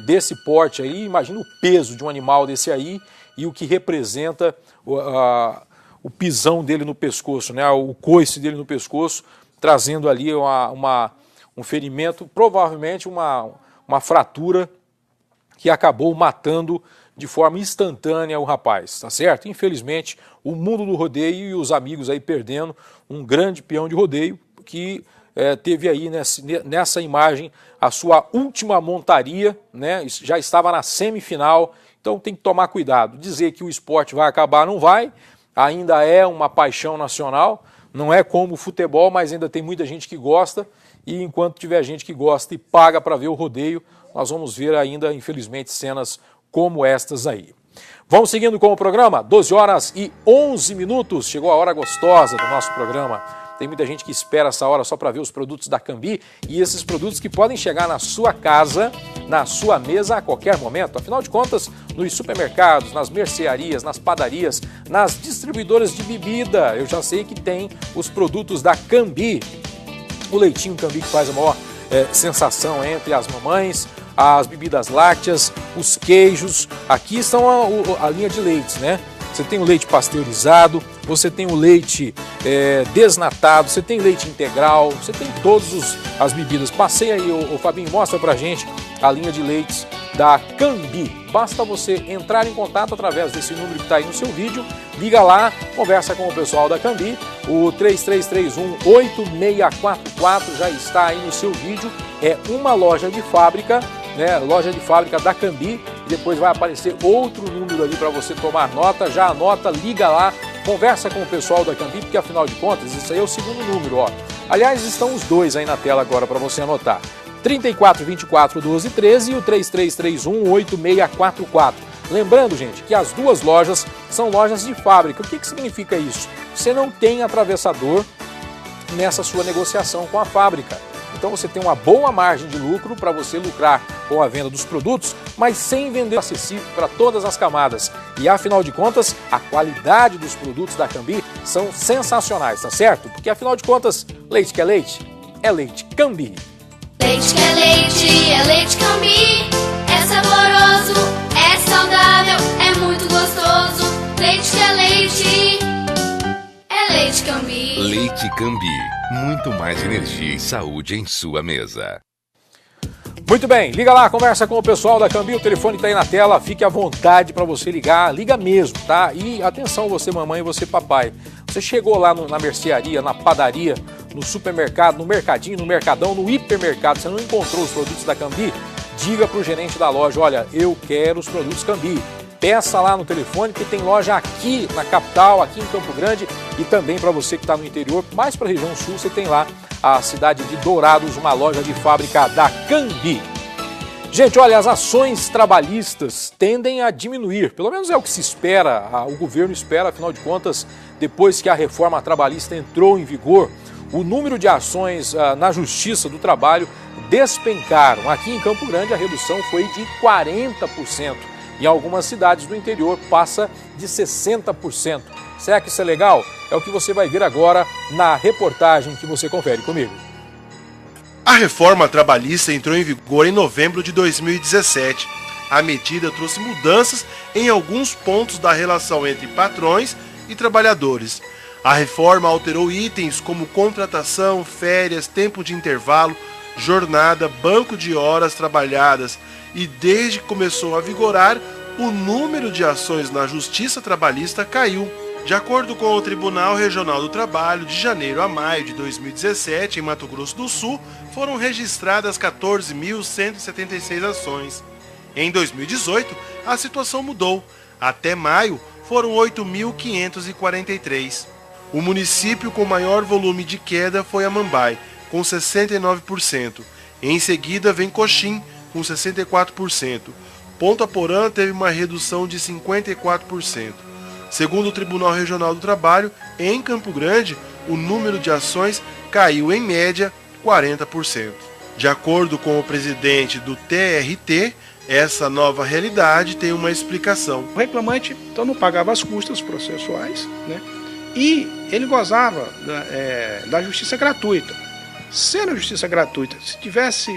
desse porte aí. Imagina o peso de um animal desse aí e o que representa o pisão dele no pescoço, né, o coice dele no pescoço, trazendo ali um ferimento, provavelmente uma fratura que acabou matando de forma instantânea o rapaz, tá certo? Infelizmente, o mundo do rodeio e os amigos aí perdendo um grande peão de rodeio que teve aí nessa imagem a sua última montaria, né? Já estava na semifinal, então tem que tomar cuidado. Dizer que o esporte vai acabar não vai, ainda é uma paixão nacional, não é como o futebol, mas ainda tem muita gente que gosta, e enquanto tiver gente que gosta e paga para ver o rodeio, nós vamos ver ainda, infelizmente, cenas como estas aí. Vamos seguindo com o programa, 12 horas e 11 minutos, chegou a hora gostosa do nosso programa. Tem muita gente que espera essa hora só para ver os produtos da Cambi, e esses produtos que podem chegar na sua casa, na sua mesa a qualquer momento. Afinal de contas, nos supermercados, nas mercearias, nas padarias, nas distribuidoras de bebida, eu já sei que tem os produtos da Cambi. O leitinho Cambi que faz a maior sensação entre as mamães, as bebidas lácteas, os queijos. Aqui estão a linha de leites, né? Você tem o leite pasteurizado, você tem o leite desnatado, você tem leite integral, você tem todas as bebidas. Passei aí, o Fabinho, mostra pra gente a linha de leites da Cambi. Basta você entrar em contato através desse número que está aí no seu vídeo, liga lá, conversa com o pessoal da Cambi, o 3331-8644 já está aí no seu vídeo, é uma loja de fábrica, né, loja de fábrica da Cambi, e depois vai aparecer outro número ali para você tomar nota, já anota, liga lá, conversa com o pessoal da Cambi, porque afinal de contas, isso aí é o segundo número, ó. Aliás, estão os dois aí na tela agora para você anotar. 34 24 12 13 e o 3331 8644. Lembrando, gente, que as duas lojas são lojas de fábrica. O que significa isso? Você não tem atravessador nessa sua negociação com a fábrica. Então você tem uma boa margem de lucro para você lucrar com a venda dos produtos, mas sem vender acessível para todas as camadas. E afinal de contas, a qualidade dos produtos da Cambi são sensacionais, tá certo? Porque afinal de contas, leite que é leite Cambi. Leite que é leite Cambi, é saboroso, é saudável, é muito gostoso. Leite que é leite Cambi. Leite Cambi, muito mais energia e saúde em sua mesa. Muito bem, liga lá, conversa com o pessoal da Cambi, o telefone está aí na tela, fique à vontade para você ligar, liga mesmo, tá? E atenção você mamãe e você papai, você chegou lá na mercearia, na padaria, no supermercado, no mercadinho, no mercadão, no hipermercado, você não encontrou os produtos da Cambi? Diga para o gerente da loja, olha, eu quero os produtos Cambi. Peça lá no telefone, que tem loja aqui na capital, aqui em Campo Grande, e também para você que está no interior, mais para a região sul, você tem lá a cidade de Dourados, uma loja de fábrica da Cambi. Gente, olha, as ações trabalhistas tendem a diminuir, pelo menos é o que se espera, o governo espera, afinal de contas, depois que a reforma trabalhista entrou em vigor, o número de ações na Justiça do Trabalho despencaram. Aqui em Campo Grande a redução foi de 40%. Em algumas cidades do interior passa de 60%. Será que isso é legal? É o que você vai ver agora na reportagem que você confere comigo. A reforma trabalhista entrou em vigor em novembro de 2017. A medida trouxe mudanças em alguns pontos da relação entre patrões e trabalhadores. A reforma alterou itens como contratação, férias, tempo de intervalo, jornada, banco de horas trabalhadas e desde que começou a vigorar, o número de ações na Justiça Trabalhista caiu. De acordo com o Tribunal Regional do Trabalho, de janeiro a maio de 2017, em Mato Grosso do Sul, foram registradas 14.176 ações. Em 2018, a situação mudou. Até maio, foram 8.543. O município com maior volume de queda foi Amambai, com 69%. Em seguida vem Coxim, com 64%. Ponta Porã teve uma redução de 54%. Segundo o Tribunal Regional do Trabalho, em Campo Grande, o número de ações caiu em média 40%. De acordo com o presidente do TRT, essa nova realidade tem uma explicação. O reclamante então não pagava as custas processuais, né? E ele gozava da justiça gratuita. Sendo a justiça gratuita, se tivesse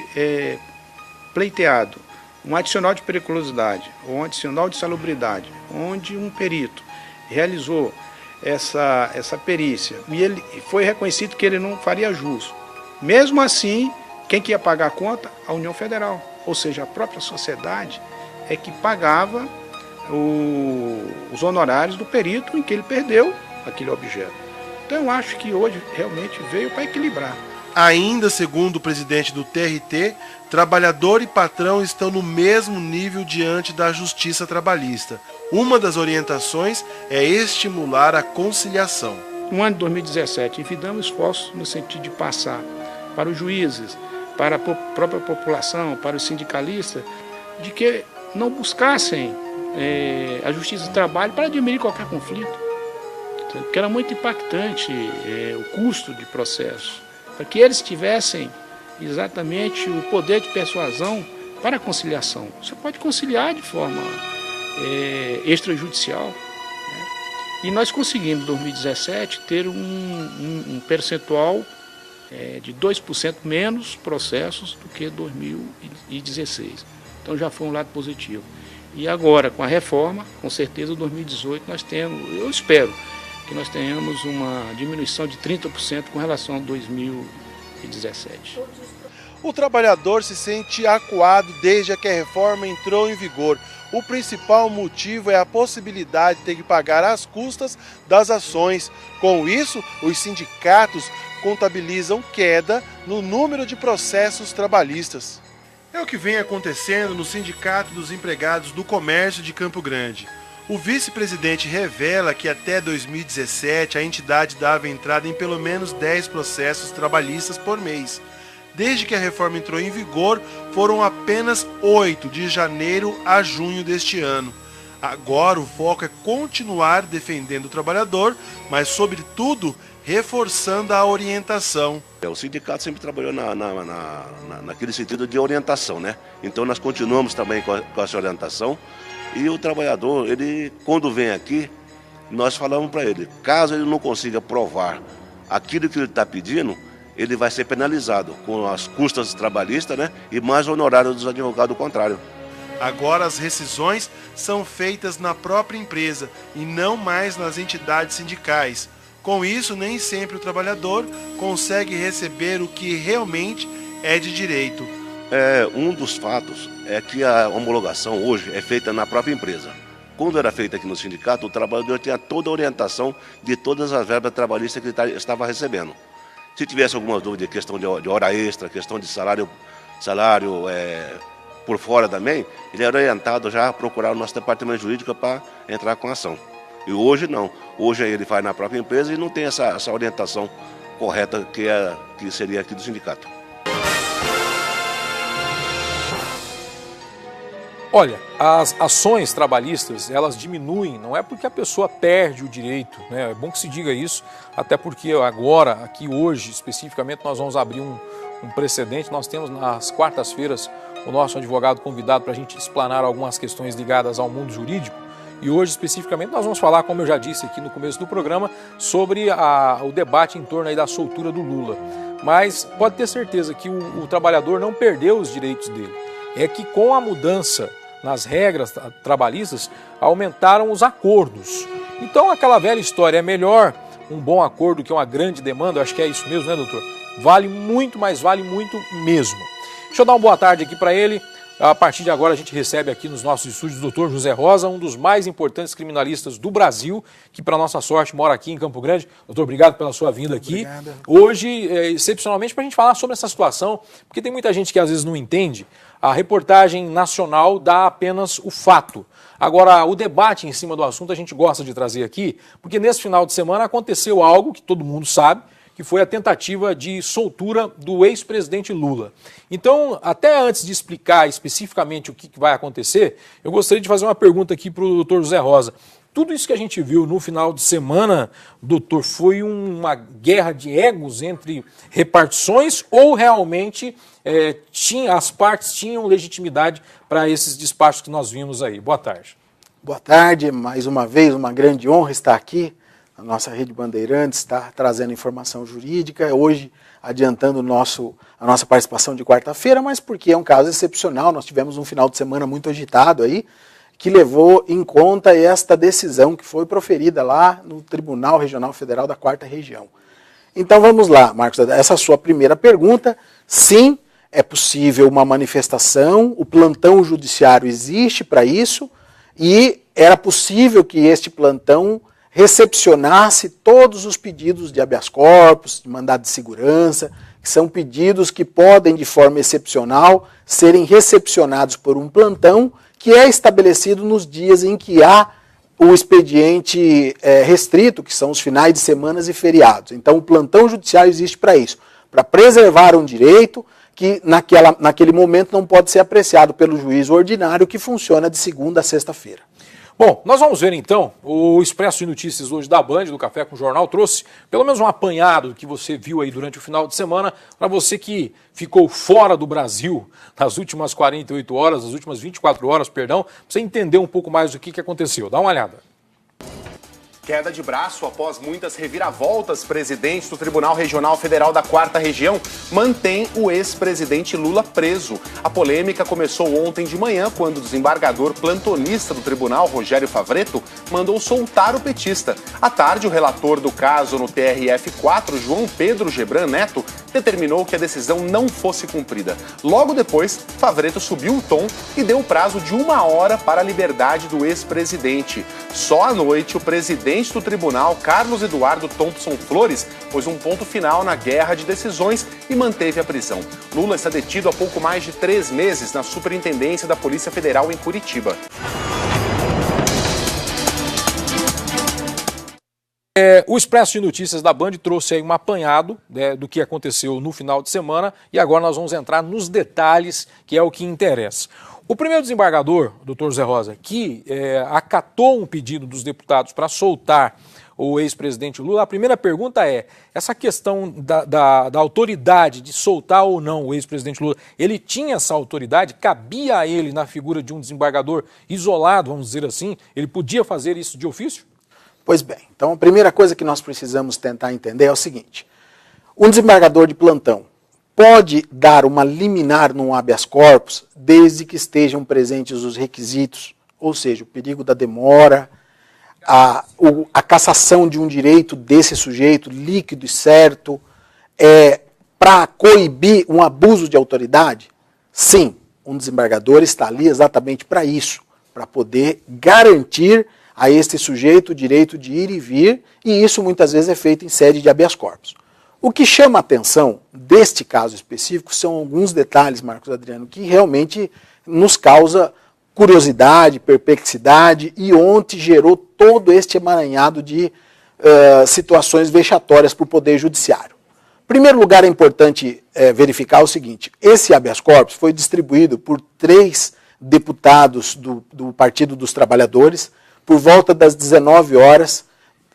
pleiteado um adicional de periculosidade ou um adicional de salubridade, onde um perito realizou essa perícia e ele foi reconhecido que ele não faria jus. Mesmo assim, quem que ia pagar a conta? A União Federal, ou seja, a própria sociedade é que pagava os honorários do perito em que ele perdeu aquele objeto. Então eu acho que hoje realmente veio para equilibrar. Ainda segundo o presidente do TRT, trabalhador e patrão estão no mesmo nível diante da justiça trabalhista. Uma das orientações é estimular a conciliação. No ano de 2017, envidamos esforços no sentido de passar para os juízes, para a própria população, para os sindicalistas, de que não buscassem a justiça do trabalho para diminuir qualquer conflito. Porque era muito impactante o custo de processo, para que eles tivessem exatamente o poder de persuasão para a conciliação. Você pode conciliar de forma extrajudicial, né? E nós conseguimos, em 2017, ter um percentual de 2% menos processos do que 2016. Então já foi um lado positivo. E agora, com a reforma, com certeza, em 2018, nós temos, eu espero, que nós tenhamos uma diminuição de 30% com relação a 2017. O trabalhador se sente acuado desde que a reforma entrou em vigor. O principal motivo é a possibilidade de ter que pagar as custas das ações. Com isso, os sindicatos contabilizam queda no número de processos trabalhistas. É o que vem acontecendo no Sindicato dos Empregados do Comércio de Campo Grande. O vice-presidente revela que até 2017 a entidade dava entrada em pelo menos 10 processos trabalhistas por mês. Desde que a reforma entrou em vigor, foram apenas 8 de janeiro a junho deste ano. Agora o foco é continuar defendendo o trabalhador, mas sobretudo reforçando a orientação. O sindicato sempre trabalhou naquele sentido de orientação, né? Então nós continuamos também com essa orientação. E o trabalhador, ele, quando vem aqui, nós falamos para ele, caso ele não consiga provar aquilo que ele está pedindo, ele vai ser penalizado com as custas trabalhistas, né, e mais honorário dos advogados contrário. Agora as rescisões são feitas na própria empresa e não mais nas entidades sindicais. Com isso, nem sempre o trabalhador consegue receber o que realmente é de direito. Um dos fatos é que a homologação hoje é feita na própria empresa. Quando era feita aqui no sindicato, o trabalhador tinha toda a orientação de todas as verbas trabalhistas que ele estava recebendo. Se tivesse alguma dúvida, questão de hora extra, questão de salário por fora também, ele era orientado já a procurar o nosso departamento jurídico para entrar com a ação. E hoje não. Hoje ele faz na própria empresa e não tem essa orientação correta que seria aqui do sindicato. Olha, as ações trabalhistas, elas diminuem, não é porque a pessoa perde o direito, né? É bom que se diga isso, até porque agora, aqui hoje, especificamente, nós vamos abrir um precedente. Nós temos nas quartas-feiras o nosso advogado convidado para a gente explanar algumas questões ligadas ao mundo jurídico. E hoje, especificamente, nós vamos falar, como eu já disse aqui no começo do programa, sobre o debate em torno aí da soltura do Lula. Mas pode ter certeza que o trabalhador não perdeu os direitos dele. É que com a mudança nas regras trabalhistas, aumentaram os acordos. Então, aquela velha história, é melhor um bom acordo que uma grande demanda, eu acho que é isso mesmo, né, doutor? Vale muito, mas vale muito mesmo. Deixa eu dar uma boa tarde aqui para ele, A partir de agora a gente recebe aqui nos nossos estúdios o Dr. José Rosa, um dos mais importantes criminalistas do Brasil, que para nossa sorte mora aqui em Campo Grande. Doutor, obrigado pela sua vinda aqui. Obrigado. Hoje, excepcionalmente, para a gente falar sobre essa situação, porque tem muita gente que às vezes não entende, a reportagem nacional dá apenas o fato. Agora, o debate em cima do assunto a gente gosta de trazer aqui, porque nesse final de semana aconteceu algo que todo mundo sabe, que foi a tentativa de soltura do ex-presidente Lula. Então, até antes de explicar especificamente o que vai acontecer, eu gostaria de fazer uma pergunta aqui para o doutor José Rosa. Tudo isso que a gente viu no final de semana, doutor, foi uma guerra de egos entre repartições ou realmente as partes tinham legitimidade para esses despachos que nós vimos aí? Boa tarde. Boa tarde, mais uma vez, uma grande honra estar aqui. A nossa Rede Bandeirantes está trazendo informação jurídica, hoje adiantando a nossa participação de quarta-feira, mas porque é um caso excepcional, nós tivemos um final de semana muito agitado aí, que levou em conta esta decisão que foi proferida lá no Tribunal Regional Federal da 4ª Região. Então vamos lá, Marcos, essa sua primeira pergunta, sim, é possível uma manifestação, o plantão judiciário existe para isso, e era possível que este plantão recepcionasse todos os pedidos de habeas corpus, de mandado de segurança, que são pedidos que podem, de forma excepcional, serem recepcionados por um plantão que é estabelecido nos dias em que há o expediente restrito, que são os finais de semanas e feriados. Então, o plantão judiciário existe para isso, para preservar um direito que naquele momento não pode ser apreciado pelo juízo ordinário, que funciona de segunda a sexta-feira. Bom, nós vamos ver então, o Expresso de Notícias hoje da Band, do Café com o Jornal, trouxe pelo menos um apanhado do que você viu aí durante o final de semana, para você que ficou fora do Brasil nas últimas 48 horas, nas últimas 24 horas, perdão, para você entender um pouco mais do que aconteceu. Dá uma olhada. Queda de braço após muitas reviravoltas, presidente do Tribunal Regional Federal da 4ª Região mantém o ex-presidente Lula preso. A polêmica começou ontem de manhã, quando o desembargador plantonista do tribunal, Rogério Favretto, mandou soltar o petista. À tarde, o relator do caso no TRF4, João Pedro Gebran Neto, determinou que a decisão não fosse cumprida. Logo depois, Favretto subiu o tom e deu o prazo de 1 hora para a liberdade do ex-presidente. Só à noite, o presidente do tribunal, Carlos Eduardo Thompson Flores, pôs um ponto final na guerra de decisões e manteve a prisão. Lula está detido há pouco mais de 3 meses na Superintendência da Polícia Federal em Curitiba. O Expresso de Notícias da Band trouxe aí um apanhado do que aconteceu no final de semana e agora nós vamos entrar nos detalhes, que é o que interessa. O primeiro desembargador, doutor José Rosa, que acatou um pedido dos deputados para soltar o ex-presidente Lula, a primeira pergunta é, essa questão da autoridade de soltar ou não o ex-presidente Lula, ele tinha essa autoridade? Cabia a ele, na figura de um desembargador isolado, vamos dizer assim, ele podia fazer isso de ofício? Pois bem, então a primeira coisa que nós precisamos tentar entender é o seguinte, um desembargador de plantão pode dar uma liminar num habeas corpus desde que estejam presentes os requisitos, ou seja, o perigo da demora, a cassação de um direito desse sujeito líquido e certo, para coibir um abuso de autoridade? Sim, um desembargador está ali exatamente para isso, para poder garantir a este sujeito o direito de ir e vir, e isso muitas vezes é feito em sede de habeas corpus. O que chama a atenção deste caso específico são alguns detalhes, Marcos Adriano, que realmente nos causa curiosidade, perplexidade, e ontem gerou todo este emaranhado de situações vexatórias para o Poder Judiciário. Em primeiro lugar, é importante verificar o seguinte, esse habeas corpus foi distribuído por 3 deputados do Partido dos Trabalhadores, por volta das 19 horas,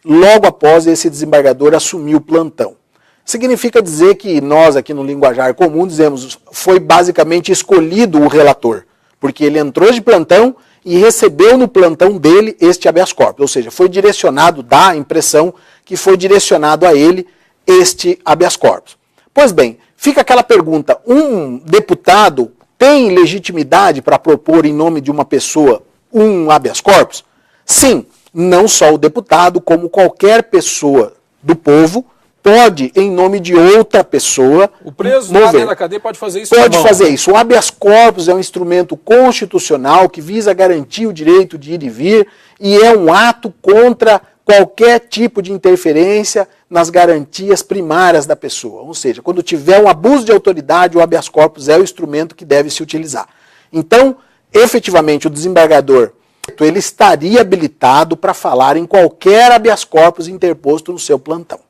logo após esse desembargador assumir o plantão. Significa dizer que nós, aqui no linguajar comum, dizemos foi basicamente escolhido o relator, porque ele entrou de plantão e recebeu no plantão dele este habeas corpus, ou seja, foi direcionado, dá a impressão que foi direcionado a ele este habeas corpus. Pois bem, fica aquela pergunta, um deputado tem legitimidade para propor em nome de uma pessoa um habeas corpus? Sim, não só o deputado, como qualquer pessoa do povo pode, em nome de outra pessoa, O preso mover. lá dentro da cadeia pode fazer isso? Pode na mão. fazer isso. O habeas corpus é um instrumento constitucional que visa garantir o direito de ir e vir e é um ato contra qualquer tipo de interferência nas garantias primárias da pessoa. Ou seja, quando tiver um abuso de autoridade, o habeas corpus é o instrumento que deve se utilizar. Então, efetivamente, o desembargador ele estaria habilitado para falar em qualquer habeas corpus interposto no seu plantão.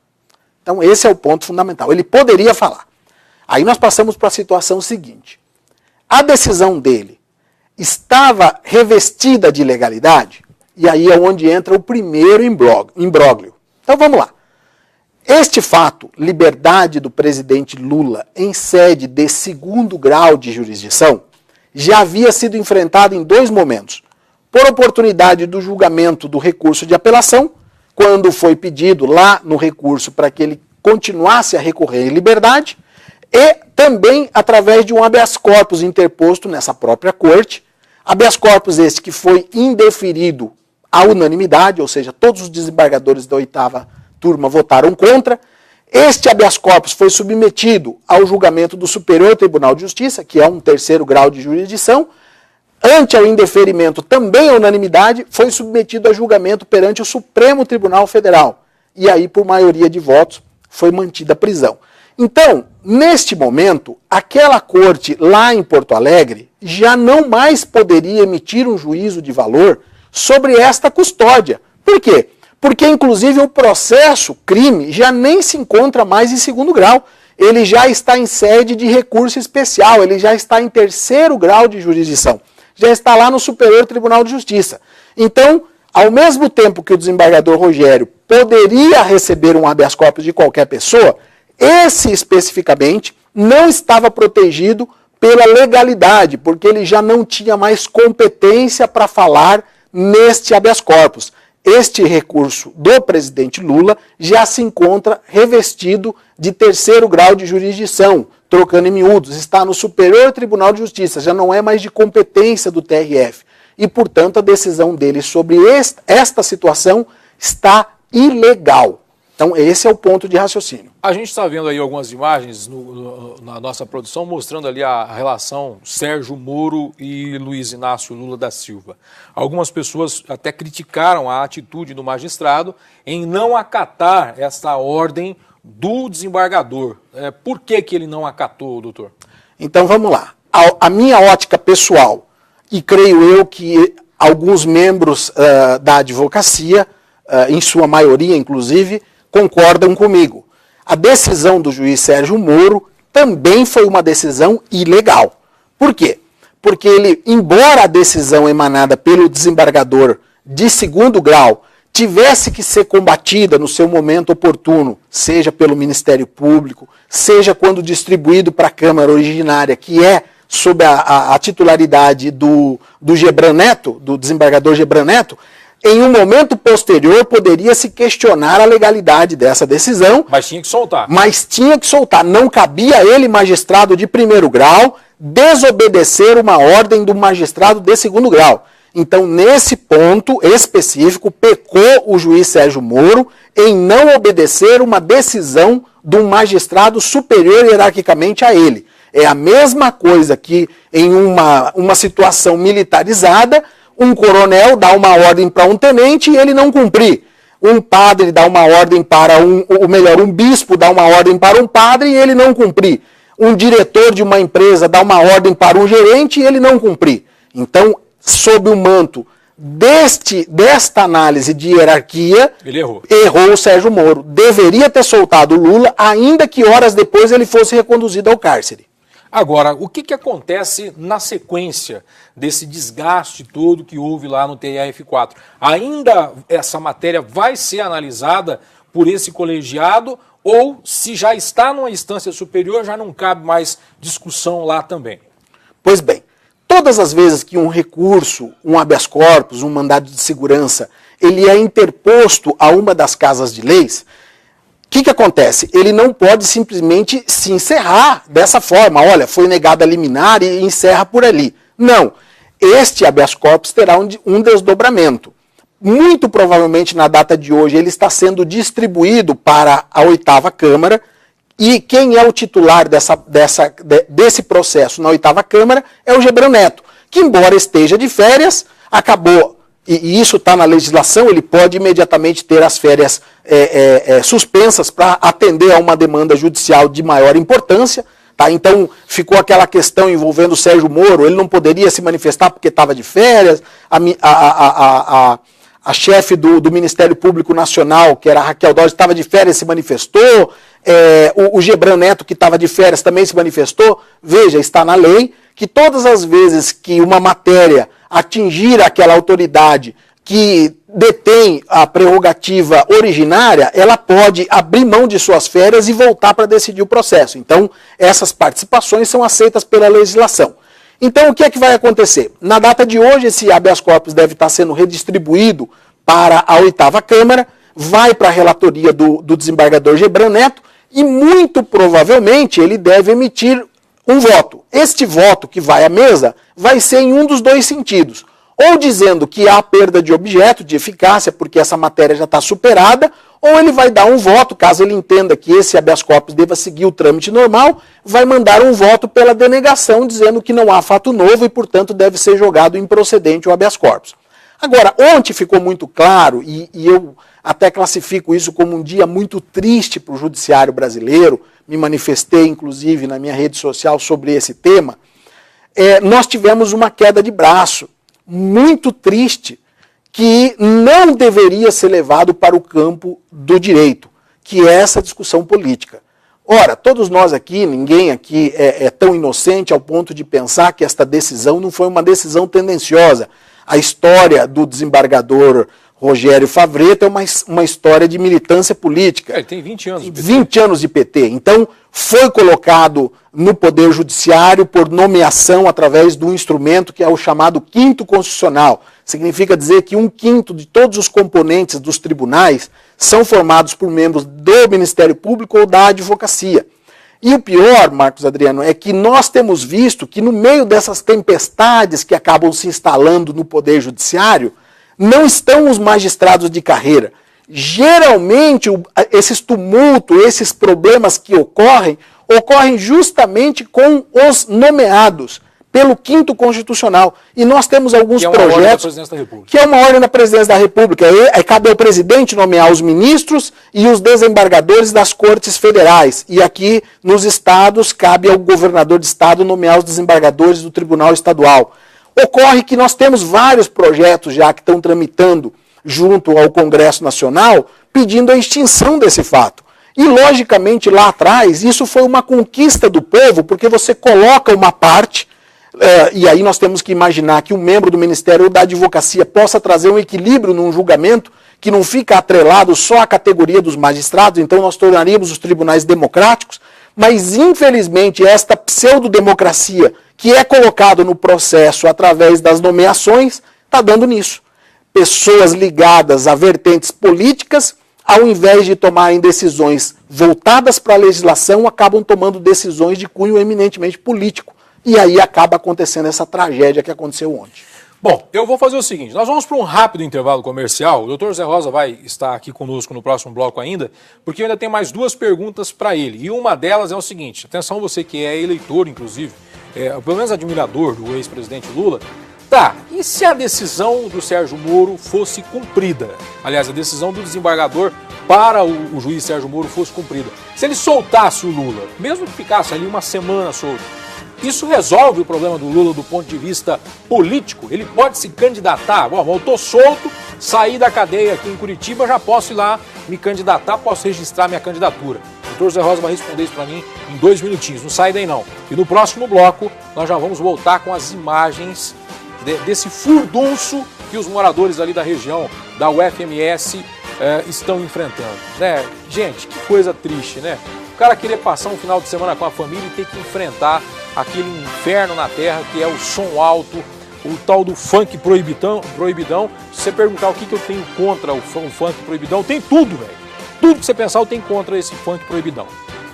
Então, esse é o ponto fundamental. Ele poderia falar. Aí nós passamos para a situação seguinte. A decisão dele estava revestida de legalidade? E aí é onde entra o primeiro imbróglio. Então vamos lá. Este fato, liberdade do presidente Lula em sede de segundo grau de jurisdição, já havia sido enfrentado em 2 momentos. Por oportunidade do julgamento do recurso de apelação, quando foi pedido lá no recurso para que ele continuasse a recorrer em liberdade, e também através de um habeas corpus interposto nessa própria corte, habeas corpus este que foi indeferido à unanimidade, ou seja, todos os desembargadores da 8ª turma votaram contra. Este habeas corpus foi submetido ao julgamento do Superior Tribunal de Justiça, que é um 3º grau de jurisdição. Ante ao indeferimento, também à unanimidade, foi submetido a julgamento perante o Supremo Tribunal Federal. E aí, por maioria de votos, foi mantida a prisão. Então, neste momento, aquela corte lá em Porto Alegre já não mais poderia emitir um juízo de valor sobre esta custódia. Por quê? Porque, inclusive, o processo crime já nem se encontra mais em segundo grau. Ele já está em sede de recurso especial, ele já está em 3º grau de jurisdição. Já está lá no Superior Tribunal de Justiça. Então, ao mesmo tempo que o desembargador Rogério poderia receber um habeas corpus de qualquer pessoa, esse especificamente não estava protegido pela legalidade, porque ele já não tinha mais competência para falar neste habeas corpus. Este recurso do presidente Lula já se encontra revestido de 3º grau de jurisdição, trocando em miúdos, está no Superior Tribunal de Justiça, já não é mais de competência do TRF. E, portanto, a decisão dele sobre esta situação está ilegal. Então, esse é o ponto de raciocínio. A gente está vendo aí algumas imagens na nossa produção mostrando ali a relação Sérgio Moro e Luiz Inácio Lula da Silva. Algumas pessoas até criticaram a atitude do magistrado em não acatar essa ordem do desembargador. Por que ele não acatou, doutor? Então, vamos lá. A minha ótica pessoal, e creio eu que alguns membros da advocacia, em sua maioria inclusive, concordam comigo. A decisão do juiz Sérgio Moro também foi uma decisão ilegal. Por quê? Porque ele, embora a decisão emanada pelo desembargador de segundo grau tivesse que ser combatida no seu momento oportuno, seja pelo Ministério Público, seja quando distribuído para a Câmara originária, que é sob a titularidade do Gebran Neto, do desembargador Gebran Neto, em um momento posterior poderia se questionar a legalidade dessa decisão. Mas tinha que soltar. Mas tinha que soltar. Não cabia a ele, magistrado de 1º grau, desobedecer uma ordem do magistrado de 2º grau. Então, nesse ponto específico, pecou o juiz Sérgio Moro em não obedecer uma decisão de um magistrado superior hierarquicamente a ele. É a mesma coisa que em uma situação militarizada, um coronel dá uma ordem para um tenente e ele não cumprir. Um padre dá uma ordem para um bispo dá uma ordem para um padre e ele não cumprir. Um diretor de uma empresa dá uma ordem para um gerente e ele não cumprir. Então, sob o manto desta análise de hierarquia, ele errou o Sérgio Moro. Deveria ter soltado o Lula, ainda que horas depois ele fosse reconduzido ao cárcere. Agora, o que acontece na sequência desse desgaste todo que houve lá no TRF4? Ainda essa matéria vai ser analisada por esse colegiado ou, se já está numa instância superior, já não cabe mais discussão lá também? Pois bem, todas as vezes que um recurso, um habeas corpus, um mandado de segurança, ele é interposto a uma das casas de leis, o que acontece? Ele não pode simplesmente se encerrar dessa forma. Olha, foi negada a liminar e encerra por ali. Não. Este habeas corpus terá um desdobramento. muito provavelmente na data de hoje ele está sendo distribuído para a 8ª Câmara, e quem é o titular desse processo na 8ª Câmara é o Gebran Neto, que embora esteja de férias, acabou, e isso está na legislação, ele pode imediatamente ter as férias suspensas para atender a uma demanda judicial de maior importância. Tá? Então ficou aquela questão envolvendo o Sérgio Moro, ele não poderia se manifestar porque estava de férias, a chefe do Ministério Público Nacional, que era a Raquel Dodge, estava de férias e se manifestou, o Gebran Neto, que estava de férias, também se manifestou. Veja, está na lei que todas as vezes que uma matéria atingir aquela autoridade que detém a prerrogativa originária, ela pode abrir mão de suas férias e voltar para decidir o processo. Então, essas participações são aceitas pela legislação. Então, o que é que vai acontecer? Na data de hoje, esse habeas corpus deve estar sendo redistribuído para a 8ª Câmara, vai para a relatoria do desembargador Gebran Neto e, muito provavelmente, ele deve emitir um voto. Este voto que vai à mesa vai ser em um dos dois sentidos. Ou dizendo que há perda de objeto, de eficácia, porque essa matéria já está superada, ou ele vai dar um voto, caso ele entenda que esse habeas corpus deva seguir o trâmite normal, vai mandar um voto pela denegação, dizendo que não há fato novo e, portanto, deve ser jogado improcedente o habeas corpus. Agora, ontem ficou muito claro, e eu até classifico isso como um dia muito triste para o judiciário brasileiro, me manifestei, inclusive, na minha rede social sobre esse tema, nós tivemos uma queda de braço muito triste, que não deveria ser levado para o campo do direito, que é essa discussão política. Ora, todos nós aqui, ninguém aqui é tão inocente ao ponto de pensar que esta decisão não foi uma decisão tendenciosa. A história do desembargador Rogério Favretto é uma história de militância política. Ele tem 20 anos de PT. 20 anos de PT. Então, foi colocado no Poder Judiciário por nomeação através do instrumento que é o chamado quinto constitucional. Significa dizer que 1/5 de todos os componentes dos tribunais são formados por membros do Ministério Público ou da advocacia. E o pior, Marcos Adriano, é que nós temos visto que no meio dessas tempestades que acabam se instalando no Poder Judiciário, não estão os magistrados de carreira. Geralmente, esses tumultos, esses problemas que ocorrem justamente com os nomeados pelo quinto constitucional. E nós temos alguns projetos que é uma ordem da Presidência da República. Cabe ao presidente nomear os ministros e os desembargadores das cortes federais. E aqui, nos estados, cabe ao governador de estado nomear os desembargadores do Tribunal Estadual. Ocorre que nós temos vários projetos já que estão tramitando junto ao Congresso Nacional, pedindo a extinção desse fato. E, logicamente, lá atrás, isso foi uma conquista do povo, porque você coloca uma parte, e aí nós temos que imaginar que um membro do Ministério ou da Advocacia possa trazer um equilíbrio num julgamento que não fica atrelado só à categoria dos magistrados, então nós tornaríamos os tribunais democráticos, mas, infelizmente, esta pseudodemocracia que é colocado no processo através das nomeações, está dando nisso. Pessoas ligadas a vertentes políticas, ao invés de tomarem decisões voltadas para a legislação, acabam tomando decisões de cunho eminentemente político. E aí acaba acontecendo essa tragédia que aconteceu ontem. Bom, eu vou fazer o seguinte, nós vamos para um rápido intervalo comercial, o doutor Zé Rosa vai estar aqui conosco no próximo bloco ainda, porque eu ainda tenho mais 2 perguntas para ele, e uma delas é o seguinte, atenção você que é eleitor, inclusive, pelo menos admirador do ex-presidente Lula, tá, e se a decisão do Sérgio Moro fosse cumprida? Aliás, a decisão do desembargador para o juiz Sérgio Moro fosse cumprida. Se ele soltasse o Lula, mesmo que ficasse ali uma semana solto, isso resolve o problema do Lula do ponto de vista político? Ele pode se candidatar? Bom, eu estou solto, saí da cadeia aqui em Curitiba, já posso ir lá me candidatar, posso registrar minha candidatura. O doutor Zé Rosa vai responder isso para mim em 2 minutinhos, não sai daí não. E no próximo bloco, nós já vamos voltar com as imagens desse furdunço que os moradores ali da região da UFMS estão enfrentando. Né? Gente, que coisa triste, né? O cara querer passar um final de semana com a família e ter que enfrentar aquele inferno na terra que é o som alto, o tal do funk proibidão. Se você perguntar o que eu tenho contra o funk proibidão, tem tudo, velho. Tudo que você pensar eu tenho contra esse funk proibidão.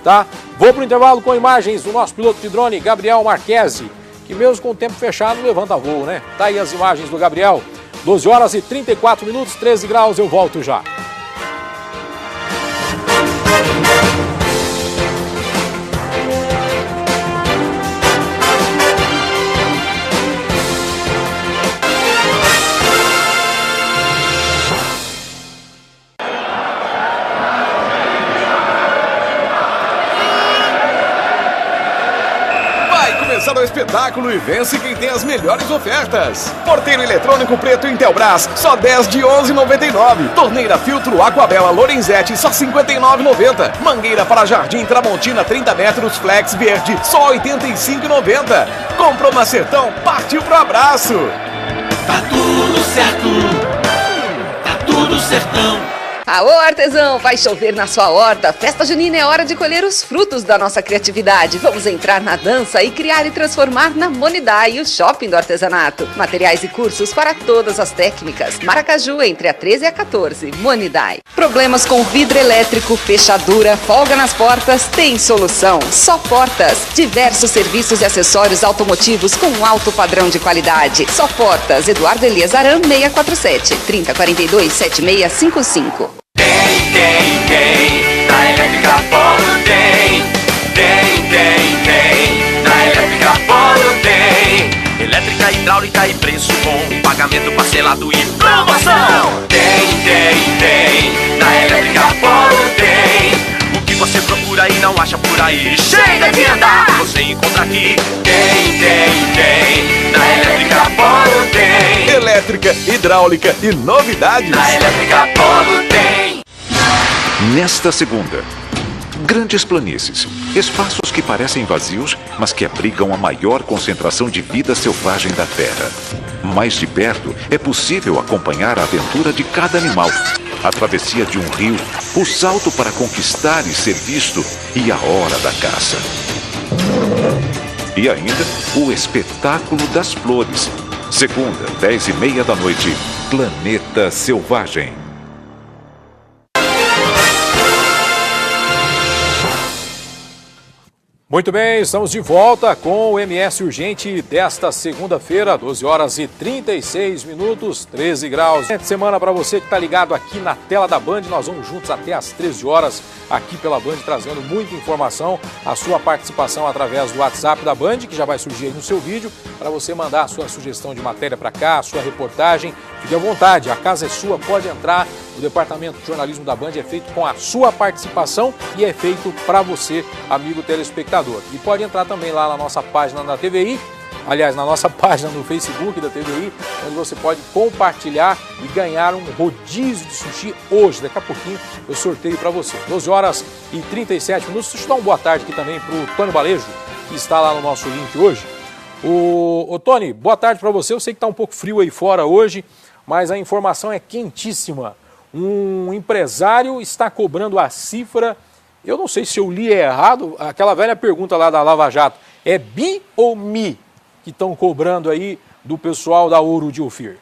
Tá? Vou pro intervalo com imagens do nosso piloto de drone, Gabriel Marquesi, que mesmo com o tempo fechado levanta voo, né? Tá aí as imagens do Gabriel. 12 horas e 34 minutos, 13 graus, eu volto já. No espetáculo e vence quem tem as melhores ofertas. Porteiro eletrônico preto Intelbras, só 10 de 11,99. Torneira filtro Aquabela Lorenzetti, só 59,90. Mangueira para Jardim Tramontina 30 metros Flex Verde, só 85,90. Comprou na Sertão, partiu pro abraço. Tá tudo certo, tá tudo sertão. Alô, artesão, vai chover na sua horta. Festa junina é hora de colher os frutos da nossa criatividade. Vamos entrar na dança e criar e transformar na Monidai, o shopping do artesanato. Materiais e cursos para todas as técnicas. Maracaju, entre a 13 e a 14. Monidai. Problemas com vidro elétrico, fechadura, folga nas portas? Tem solução. Só Portas. Diversos serviços e acessórios automotivos com alto padrão de qualidade. Só Portas. Eduardo Elias Aram, 647 3042 7655. Tem, na Elétrica Polo tem. Na Elétrica Polo tem. Elétrica, hidráulica e preço bom, pagamento parcelado e promoção. Tem, na Elétrica Polo tem. O que você procura e não acha por aí, chega de andar, você encontra aqui. Tem, na Elétrica Polo tem. Elétrica, hidráulica e novidades. Na Elétrica Polo tem. Nesta segunda, grandes planícies, espaços que parecem vazios, mas que abrigam a maior concentração de vida selvagem da Terra. Mais de perto, é possível acompanhar a aventura de cada animal, a travessia de um rio, o salto para conquistar e ser visto e a hora da caça. E ainda, o espetáculo das flores. Segunda, 10h30 da noite, Planeta Selvagem. Muito bem, estamos de volta com o MS Urgente desta segunda-feira, 12 horas e 36 minutos, 13 graus. Semana para você que está ligado aqui na tela da Band, nós vamos juntos até às 13 horas aqui pela Band, trazendo muita informação, a sua participação através do WhatsApp da Band, que já vai surgir aí no seu vídeo, para você mandar a sua sugestão de matéria para cá, a sua reportagem. Fique à vontade, a casa é sua, pode entrar. O departamento de jornalismo da Band é feito com a sua participação e é feito para você, amigo telespectador. E pode entrar também lá na nossa página da TVI, aliás, na nossa página no Facebook da TVI, onde você pode compartilhar e ganhar um rodízio de sushi hoje. Daqui a pouquinho eu sorteio para você. 12 horas e 37 minutos. Deixa eu dar uma boa tarde aqui também para o Tony Balejo, que está lá no nosso link hoje. Ô Tony, boa tarde para você. Eu sei que está um pouco frio aí fora hoje, mas a informação é quentíssima. Um empresário está cobrando a cifra, eu não sei se eu li errado, aquela velha pergunta lá da Lava Jato, é bi ou mi que estão cobrando aí do pessoal da Ouro de Ofir?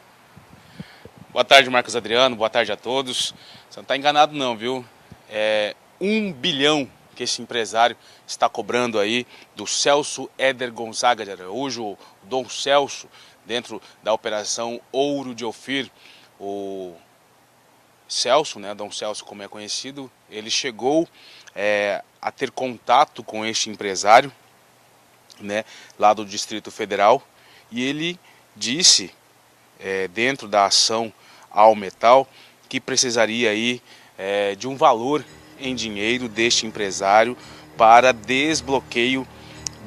Boa tarde, Marcos Adriano, boa tarde a todos. Você não está enganado não, viu? É 1 bilhão que esse empresário está cobrando aí do Celso Éder Gonzaga de Araújo, o Dom Celso, dentro da operação Ouro de Ofir. O Celso, né, Dom Celso como é conhecido, ele chegou a ter contato com este empresário, né, lá do Distrito Federal, e ele disse, dentro da ação ao metal, que precisaria aí de um valor em dinheiro deste empresário para desbloqueio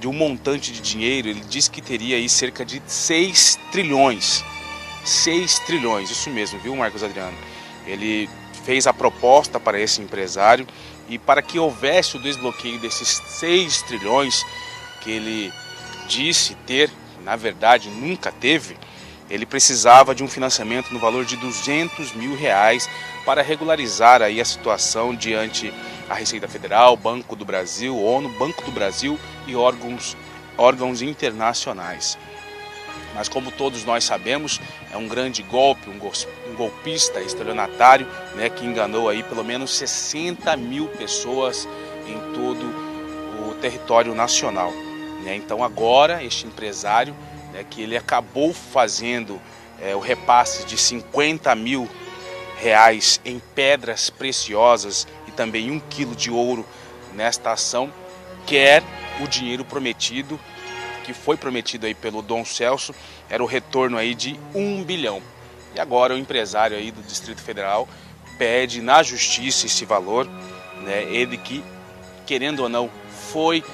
de um montante de dinheiro. Ele disse que teria aí cerca de 6 trilhões. 6 trilhões, isso mesmo, viu, Marcos Adriano? Ele fez a proposta para esse empresário e para que houvesse o desbloqueio desses 6 trilhões que ele disse ter, na verdade nunca teve, ele precisava de um financiamento no valor de R$200 mil para regularizar aí a situação diante a Receita Federal, Banco do Brasil, ONU, Banco do Brasil e órgãos internacionais. Mas como todos nós sabemos, é um grande golpe, um golpista estelionatário, né, que enganou aí pelo menos 60 mil pessoas em todo o território nacional. Né? Então agora este empresário, né, que ele acabou fazendo o repasse de 50 mil reais em pedras preciosas e também 1 quilo de ouro nesta ação, quer o dinheiro prometido, que foi prometido aí pelo Dom Celso, era o retorno aí de 1 bilhão. E agora o empresário aí do Distrito Federal pede na justiça esse valor, né? Ele que, querendo ou não, foi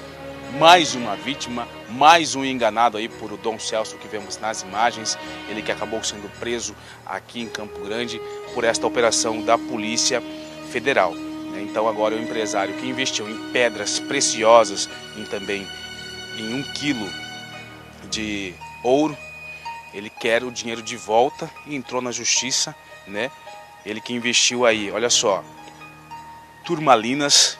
mais uma vítima, mais um enganado aí por o Dom Celso que vemos nas imagens, ele que acabou sendo preso aqui em Campo Grande por esta operação da Polícia Federal. Então agora o empresário que investiu em pedras preciosas e também em 1 quilo de ouro, ele quer o dinheiro de volta e entrou na justiça, né? Ele que investiu aí, olha só, turmalinas,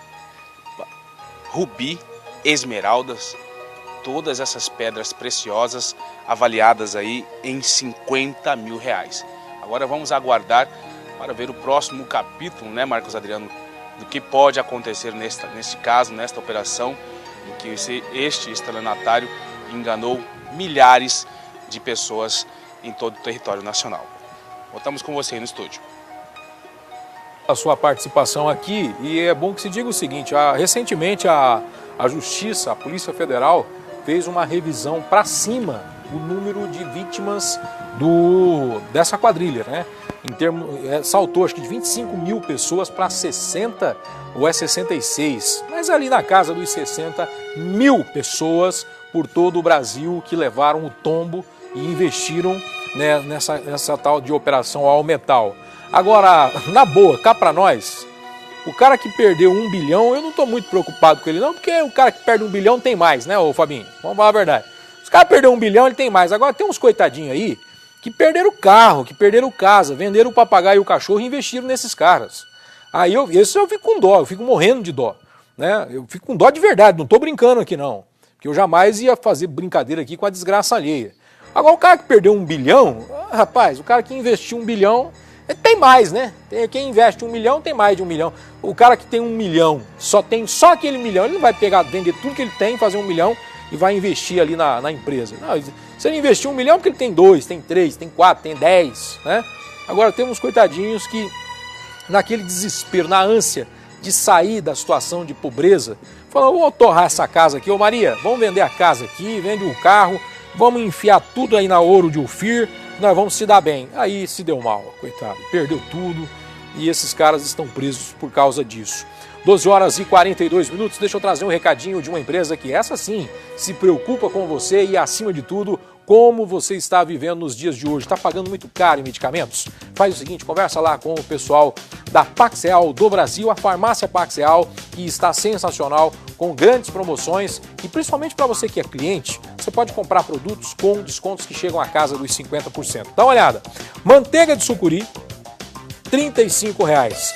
rubi, esmeraldas, todas essas pedras preciosas avaliadas aí em 50 mil reais. Agora vamos aguardar para ver o próximo capítulo, né, Marcos Adriano, do que pode acontecer neste caso, nesta operação, em que este estelionatário enganou milhares de pessoas em todo o território nacional. Voltamos com você aí no estúdio. A sua participação aqui, e é bom que se diga o seguinte, recentemente a Justiça, a Polícia Federal, fez uma revisão para cima do número de vítimas dessa quadrilha, né? Saltou acho que de 25 mil pessoas para 60 ou 66, mas ali na casa dos 60 mil pessoas por todo o Brasil que levaram o tombo e investiram, né, nessa tal de operação ao metal. Agora, na boa, cá para nós, o cara que perdeu 1 bilhão, eu não estou muito preocupado com ele não, porque o cara que perde 1 bilhão tem mais, né, ô Fabinho? Vamos falar a verdade. Os caras perderam 1 bilhão, ele tem mais. Agora tem uns coitadinhos aí que perderam o carro, que perderam casa, venderam o papagaio e o cachorro e investiram nesses caras. Aí eu fico com dó, eu fico morrendo de dó, né? Eu fico com dó de verdade, não estou brincando aqui não, porque eu jamais ia fazer brincadeira aqui com a desgraça alheia. Agora o cara que perdeu 1 bilhão, rapaz, o cara que investiu 1 bilhão, tem mais, né? Quem investe 1 milhão tem mais de 1 milhão. O cara que tem 1 milhão, tem só aquele milhão, ele não vai pegar, vender tudo que ele tem, fazer 1 milhão e vai investir ali na empresa. Não, se ele investir 1 milhão, porque ele tem 2, tem 3, tem 4, tem 10, né? Agora tem uns coitadinhos que, naquele desespero, na ânsia de sair da situação de pobreza, falam, vamos torrar essa casa aqui, ô Maria, vamos vender a casa aqui, vende o carro, vamos enfiar tudo aí na Ouro de Ofir, nós vamos se dar bem. Aí se deu mal, coitado, perdeu tudo e esses caras estão presos por causa disso. 12 horas e 42 minutos, deixa eu trazer um recadinho de uma empresa que essa sim se preocupa com você e acima de tudo, como você está vivendo nos dias de hoje. Está pagando muito caro em medicamentos? Faz o seguinte, conversa lá com o pessoal da Paxeal do Brasil, a farmácia Paxeal, que está sensacional, com grandes promoções e principalmente para você que é cliente, você pode comprar produtos com descontos que chegam à casa dos 50%. Dá uma olhada. Manteiga de sucuri, R$ 35,00.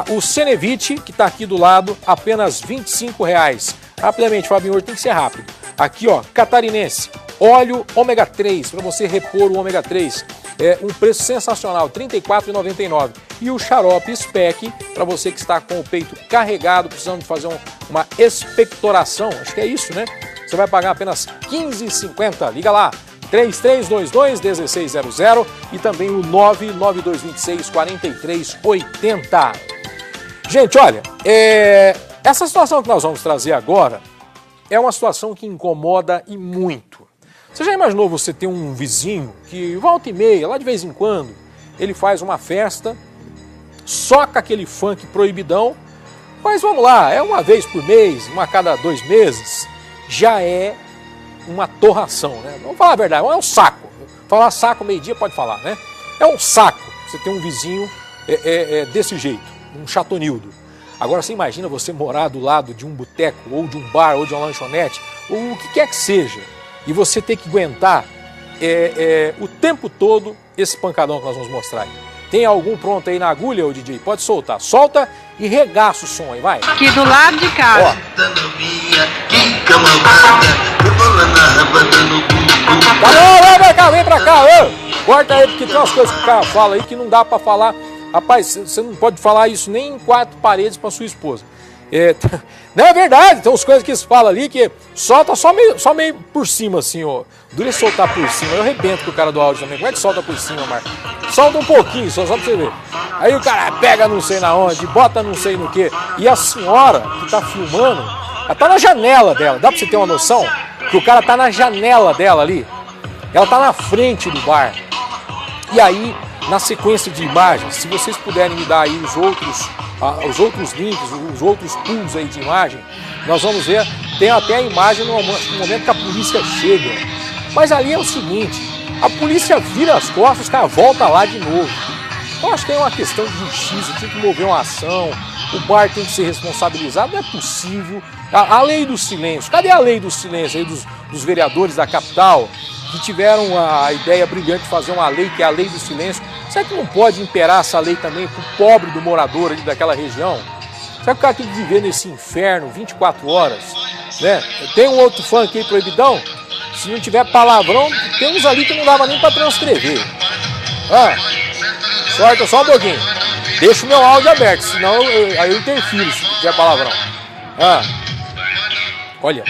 O Cenevite, que está aqui do lado, apenas R$ 25,00. Rapidamente, Fabinho, hoje tem que ser rápido. Aqui, ó, catarinense, óleo ômega 3, para você repor o ômega 3. É um preço sensacional, R$ 34,99. E o xarope SPEC, para você que está com o peito carregado, precisando de fazer uma expectoração, acho que é isso, né? Você vai pagar apenas R$ 15,50. Liga lá, 3322-1600 e também o 99226-4380. Gente, olha, essa situação que nós vamos trazer agora é uma situação que incomoda e muito. Você já imaginou você ter um vizinho que volta e meia, lá de vez em quando, ele faz uma festa, soca aquele funk proibidão, mas vamos lá, é uma vez por mês, uma a cada 2 meses, já é uma torração, né? Vamos falar a verdade, é um saco. Falar saco meio-dia pode falar, né? É um saco você ter um vizinho desse jeito, um chatonildo. Agora você imagina você morar do lado de um boteco, ou de um bar, ou de uma lanchonete, ou o que quer que seja, e você ter que aguentar o tempo todo esse pancadão que nós vamos mostrar aí. Tem algum pronto aí na agulha, ô DJ? Pode soltar. Solta e regaça o som aí, vai. Aqui do lado de casa. Ó. Vem pra cá, ô. Corta aí, porque tem umas coisas que o cara fala aí que não dá pra falar. Rapaz, você não pode falar isso nem em 4 paredes pra sua esposa. Não é verdade, tem umas coisas que se fala ali que solta só meio por cima, assim, ó. Dura soltar por cima, eu arrebento com o cara do áudio também. Como é que solta por cima, Marcos? Solta um pouquinho, só pra você ver. Aí o cara pega não sei na onde, bota não sei no que. E a senhora que tá filmando, ela tá na janela dela. Dá pra você ter uma noção? Que o cara tá na janela dela ali. Ela tá na frente do bar. E aí, na sequência de imagens, se vocês puderem me dar aí os outros links, os outros pulls aí de imagem, nós vamos ver, tem até a imagem no momento que a polícia chega. Mas ali é o seguinte, a polícia vira as costas, os caras voltam lá de novo. Então acho que é uma questão de justiça, tem que mover uma ação, o bar tem que ser responsabilizado, não é possível. A lei do silêncio, cadê a lei do silêncio aí dos vereadores da capital, que tiveram a ideia brilhante de fazer uma lei que é a lei do silêncio? Será que não pode imperar essa lei também para o pobre do morador ali daquela região? Será que o cara tem que viver nesse inferno 24 horas? Né? Tem um outro funk aí, proibidão? Se não tiver palavrão, tem uns ali que não dava nem para transcrever. Sorta só um pouquinho. Deixa o meu áudio aberto, senão aí eu interfiro se tiver palavrão. Olha,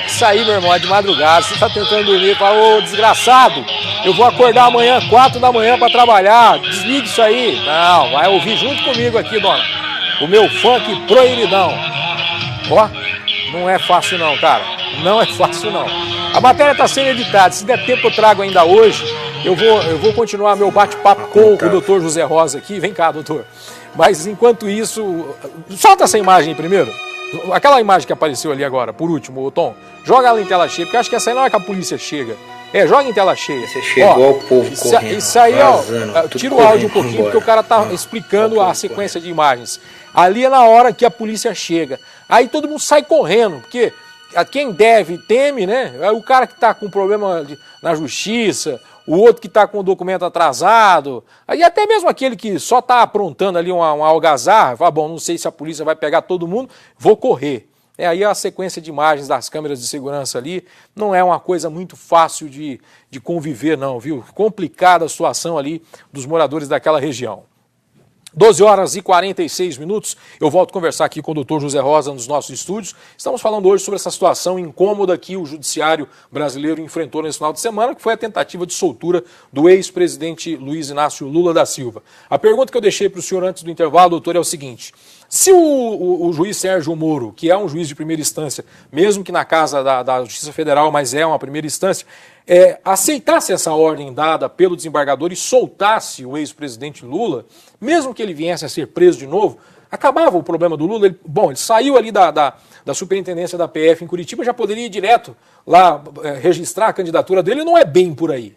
isso aí, meu irmão, é de madrugada. Você tá tentando dormir, fala, ô desgraçado, eu vou acordar amanhã, 4 da manhã para trabalhar. Desliga isso aí. Não, vai ouvir junto comigo aqui, dona. O meu funk proibidão. Ó, não é fácil não, cara. Não é fácil não. A matéria tá sendo editada. Se der tempo eu trago ainda hoje. Eu vou continuar meu bate-papo com o doutor José Rosa aqui. Vem cá, doutor. Mas enquanto isso, solta essa imagem aí primeiro. Aquela imagem que apareceu ali agora, por último, o Tom. Joga ela em tela cheia, porque eu acho que essa aí não é que a polícia chega. Joga em tela cheia. Você chegou ao povo correndo. Isso aí, tira o áudio um pouquinho, porque o cara tá explicando a sequência de imagens. Ali é na hora que a polícia chega. Aí todo mundo sai correndo, porque quem deve teme, né? É o cara que tá com problema na justiça, o outro que está com o documento atrasado, aí até mesmo aquele que só está aprontando ali uma algazarra, fala, bom, não sei se a polícia vai pegar todo mundo, vou correr. Aí a sequência de imagens das câmeras de segurança ali não é uma coisa muito fácil de conviver não, viu? Complicada a situação ali dos moradores daquela região. 12 horas e 46 minutos, eu volto a conversar aqui com o doutor José Rosa nos nossos estúdios. Estamos falando hoje sobre essa situação incômoda que o judiciário brasileiro enfrentou nesse final de semana, que foi a tentativa de soltura do ex-presidente Luiz Inácio Lula da Silva. A pergunta que eu deixei para o senhor antes do intervalo, doutor, é o seguinte: se o juiz Sérgio Moro, que é um juiz de primeira instância, mesmo que na casa da Justiça Federal, mas é uma primeira instância, aceitasse essa ordem dada pelo desembargador e soltasse o ex-presidente Lula, mesmo que ele viesse a ser preso de novo, acabava o problema do Lula. Ele saiu ali da superintendência da PF em Curitiba, já poderia ir direto lá registrar a candidatura dele, não é bem por aí.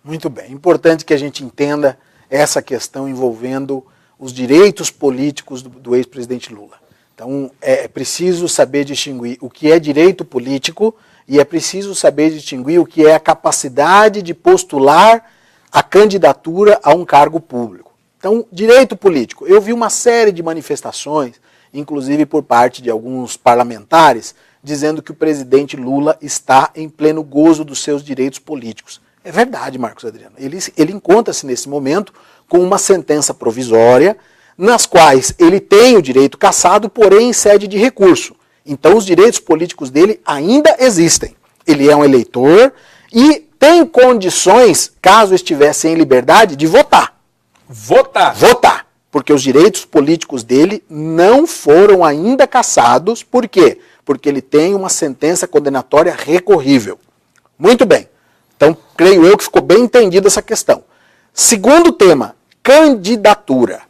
Muito bem, importante que a gente entenda essa questão envolvendo os direitos políticos do ex-presidente Lula. Então, é preciso saber distinguir o que é direito político e é preciso saber distinguir o que é a capacidade de postular a candidatura a um cargo público. Então, direito político. Eu vi uma série de manifestações, inclusive por parte de alguns parlamentares, dizendo que o presidente Lula está em pleno gozo dos seus direitos políticos. É verdade, Marcos Adriano. Ele encontra-se nesse momento com uma sentença provisória, nas quais ele tem o direito cassado, porém em sede de recurso. Então os direitos políticos dele ainda existem. Ele é um eleitor e tem condições, caso estivesse em liberdade, de votar. Votar. Porque os direitos políticos dele não foram ainda cassados. Por quê? Porque ele tem uma sentença condenatória recorrível. Muito bem. Então, creio eu que ficou bem entendida essa questão. Segundo tema, candidatura.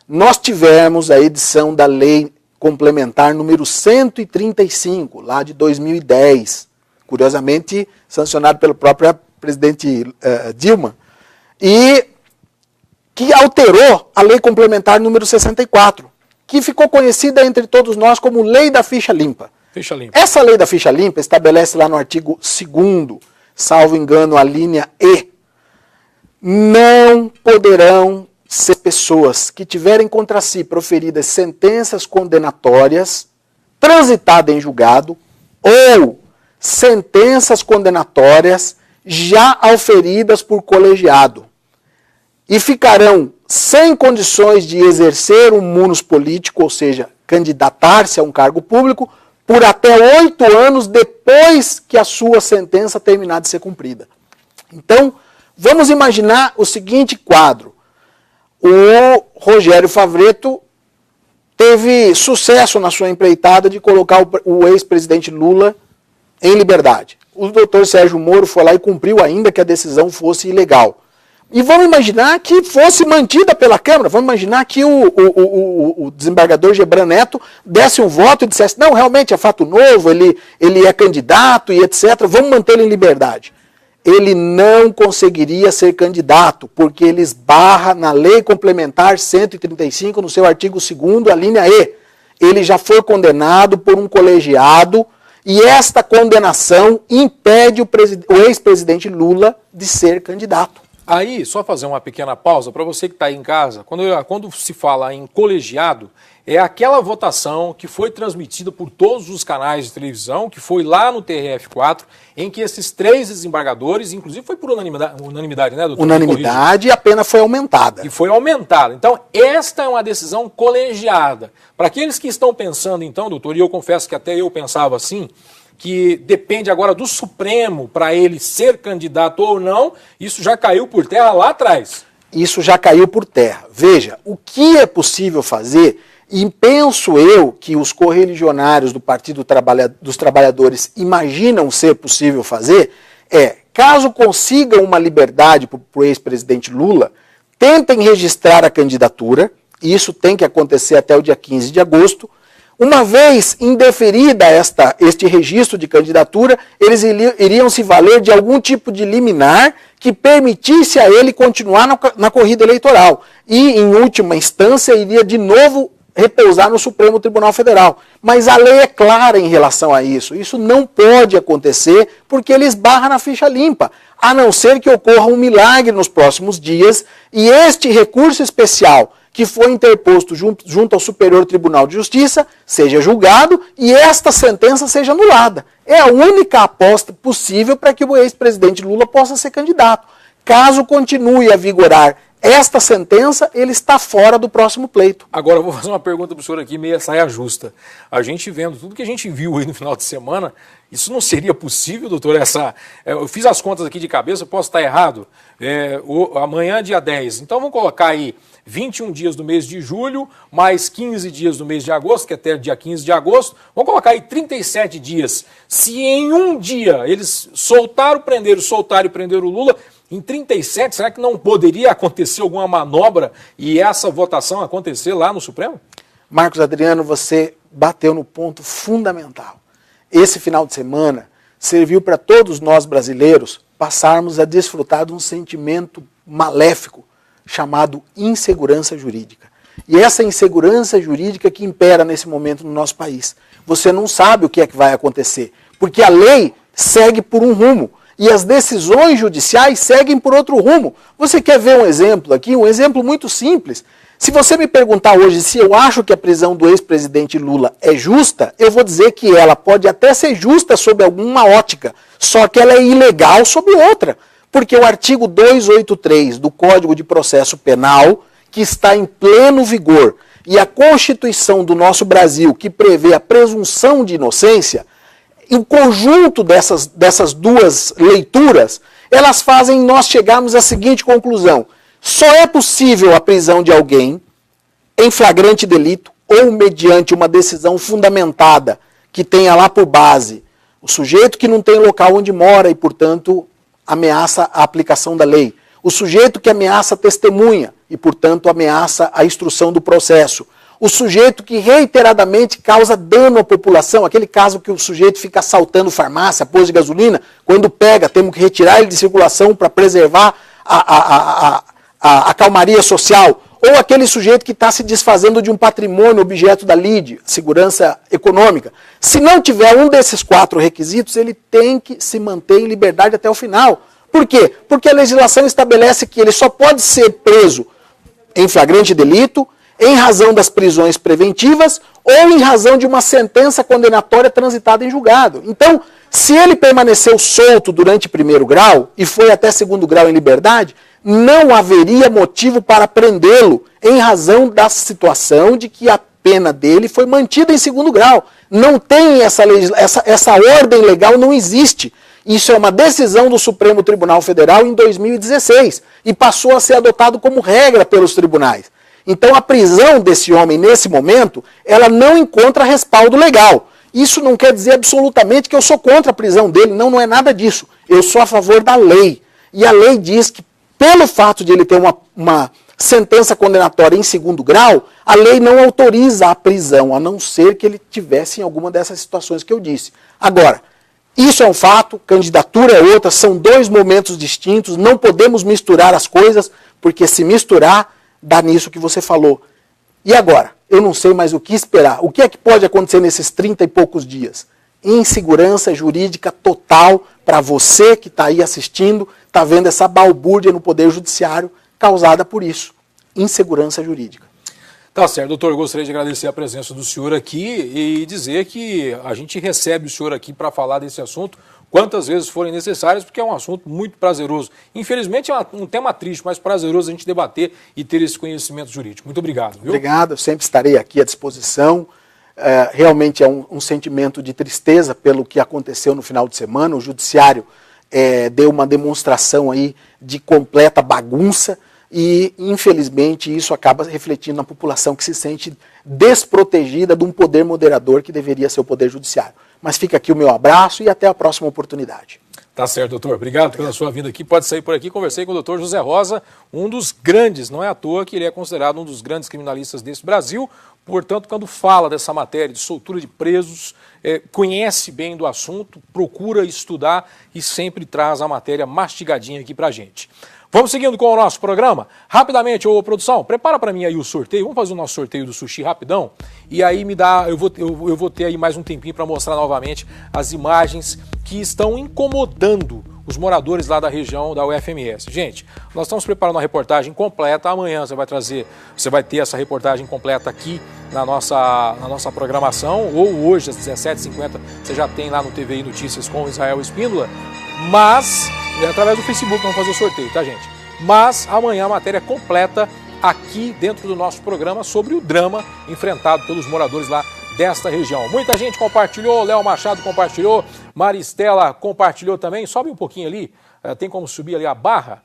Nós tivemos a edição da lei complementar número 135, lá de 2010, curiosamente sancionado pelo próprio presidente Dilma, e que alterou a lei complementar número 64, que ficou conhecida entre todos nós como Lei da Ficha Limpa. Essa Lei da Ficha Limpa estabelece lá no artigo 2º, salvo engano, a linha E, não poderão ser pessoas que tiverem contra si proferidas sentenças condenatórias, transitada em julgado, ou sentenças condenatórias já auferidas por colegiado, e ficarão sem condições de exercer um munus político, ou seja, candidatar-se a um cargo público por até 8 anos depois que a sua sentença terminar de ser cumprida. Então, vamos imaginar o seguinte quadro. O Rogério Favretto teve sucesso na sua empreitada de colocar o ex-presidente Lula em liberdade. O doutor Sérgio Moro foi lá e cumpriu, ainda que a decisão fosse ilegal. E vamos imaginar que fosse mantida pela Câmara, vamos imaginar que o desembargador Gebran Neto desse um voto e dissesse, não, realmente é fato novo, ele é candidato e etc., vamos mantê-lo em liberdade. Ele não conseguiria ser candidato, porque ele esbarra na Lei Complementar 135, no seu artigo 2º, a linha E. Ele já foi condenado por um colegiado e esta condenação impede o ex-presidente Lula de ser candidato. Aí, só fazer uma pequena pausa para você que está aí em casa. Quando se fala em colegiado, é aquela votação que foi transmitida por todos os canais de televisão, que foi lá no TRF4, em que esses 3 desembargadores, inclusive foi por unanimidade, né, doutor? Unanimidade, e a pena foi aumentada. E foi aumentada. Então, esta é uma decisão colegiada. Para aqueles que estão pensando, então, doutor, e eu confesso que até eu pensava assim, que depende agora do Supremo para ele ser candidato ou não, isso já caiu por terra lá atrás. Isso já caiu por terra. Veja, o que é possível fazer, e penso eu que os correligionários do Partido dos Trabalhadores imaginam ser possível fazer, caso consigam uma liberdade para o ex-presidente Lula, tentem registrar a candidatura, e isso tem que acontecer até o dia 15 de agosto, uma vez indeferida este registro de candidatura, eles iriam se valer de algum tipo de liminar que permitisse a ele continuar na corrida eleitoral. E, em última instância, iria de novo repousar no Supremo Tribunal Federal. Mas a lei é clara em relação a isso. Isso não pode acontecer porque ele esbarra na ficha limpa, a não ser que ocorra um milagre nos próximos dias e este recurso especial que foi interposto junto ao Superior Tribunal de Justiça, seja julgado e esta sentença seja anulada. É a única aposta possível para que o ex-presidente Lula possa ser candidato. Caso continue a vigorar esta sentença, ele está fora do próximo pleito. Agora eu vou fazer uma pergunta para o senhor aqui, meia saia justa. A gente vendo tudo que a gente viu aí no final de semana, isso não seria possível, doutor? Eu fiz as contas aqui de cabeça, posso estar errado. Amanhã, dia 10. Então vamos colocar aí 21 dias do mês de julho, mais 15 dias do mês de agosto, que é até dia 15 de agosto. Vamos colocar aí 37 dias. Se em um dia eles soltaram e prenderam o Lula, em 37, será que não poderia acontecer alguma manobra e essa votação acontecer lá no Supremo? Marcos Adriano, você bateu no ponto fundamental. Esse final de semana serviu para todos nós brasileiros passarmos a desfrutar de um sentimento maléfico chamado insegurança jurídica. E essa insegurança jurídica que impera nesse momento no nosso país. Você não sabe o que é que vai acontecer, porque a lei segue por um rumo e as decisões judiciais seguem por outro rumo. Você quer ver um exemplo aqui? Um exemplo muito simples. Se você me perguntar hoje se eu acho que a prisão do ex-presidente Lula é justa, eu vou dizer que ela pode até ser justa sob alguma ótica, só que ela é ilegal sob outra. Porque o artigo 283 do Código de Processo Penal, que está em pleno vigor, e a Constituição do nosso Brasil, que prevê a presunção de inocência, o conjunto dessas duas leituras, elas fazem nós chegarmos à seguinte conclusão: só é possível a prisão de alguém em flagrante delito ou mediante uma decisão fundamentada que tenha lá por base o sujeito que não tem local onde mora e, portanto, ameaça a aplicação da lei, o sujeito que ameaça a testemunha e, portanto, ameaça a instrução do processo, o sujeito que reiteradamente causa dano à população, aquele caso que o sujeito fica assaltando farmácia, posto de gasolina, quando pega, temos que retirar ele de circulação para preservar a calmaria social, ou aquele sujeito que está se desfazendo de um patrimônio objeto da lide, segurança econômica. Se não tiver um desses 4 requisitos, ele tem que se manter em liberdade até o final. Por quê? Porque a legislação estabelece que ele só pode ser preso em flagrante delito, em razão das prisões preventivas ou em razão de uma sentença condenatória transitada em julgado. Então, se ele permaneceu solto durante 1º grau e foi até 2º grau em liberdade, não haveria motivo para prendê-lo em razão da situação de que a pena dele foi mantida em segundo grau. Não tem essa ordem legal, não existe. Isso é uma decisão do Supremo Tribunal Federal em 2016 e passou a ser adotado como regra pelos tribunais. Então a prisão desse homem nesse momento, ela não encontra respaldo legal. Isso não quer dizer absolutamente que eu sou contra a prisão dele, não é nada disso. Eu sou a favor da lei. E a lei diz que pelo fato de ele ter uma sentença condenatória em segundo grau, a lei não autoriza a prisão, a não ser que ele tivesse em alguma dessas situações que eu disse. Agora, isso é um fato, candidatura é outra, são dois momentos distintos, não podemos misturar as coisas, porque se misturar, dá nisso que você falou. E agora? Eu não sei mais o que esperar. O que é que pode acontecer nesses 30 e poucos dias? Insegurança jurídica total para você que está aí assistindo, está vendo essa balbúrdia no Poder Judiciário causada por isso. Insegurança jurídica. Tá certo, doutor, eu gostaria de agradecer a presença do senhor aqui e dizer que a gente recebe o senhor aqui para falar desse assunto quantas vezes forem necessárias, porque é um assunto muito prazeroso. Infelizmente é um tema triste, mas prazeroso a gente debater e ter esse conhecimento jurídico. Muito obrigado. Viu? Obrigado, eu sempre estarei aqui à disposição. Realmente é um sentimento de tristeza pelo que aconteceu no final de semana. O judiciário deu uma demonstração aí de completa bagunça e, infelizmente, isso acaba refletindo na população que se sente desprotegida de um poder moderador que deveria ser o Poder Judiciário. Mas fica aqui o meu abraço e até a próxima oportunidade. Tá certo, doutor. Obrigado pela sua vinda aqui. Pode sair por aqui. Conversei com o doutor José Rosa, um dos grandes, não é à toa que ele é considerado um dos grandes criminalistas desse Brasil. Portanto, quando fala dessa matéria de soltura de presos, conhece bem do assunto, procura estudar e sempre traz a matéria mastigadinha aqui pra gente. Vamos seguindo com o nosso programa? Rapidamente, ô produção, prepara para mim aí o sorteio. Vamos fazer o nosso sorteio do sushi rapidão. E aí eu vou ter aí mais um tempinho para mostrar novamente as imagens que estão incomodando os moradores lá da região da UFMS. Gente, nós estamos preparando uma reportagem completa. Amanhã você vai ter essa reportagem completa aqui na nossa programação, ou hoje às 17h50 você já tem lá no TVI Notícias com Israel Espíndola, mas através do Facebook vamos fazer o sorteio, tá, gente? Mas amanhã a matéria completa aqui dentro do nosso programa sobre o drama enfrentado pelos moradores lá desta região. Muita gente compartilhou, Léo Machado compartilhou, Maristela compartilhou também. Sobe um pouquinho ali, tem como subir ali a barra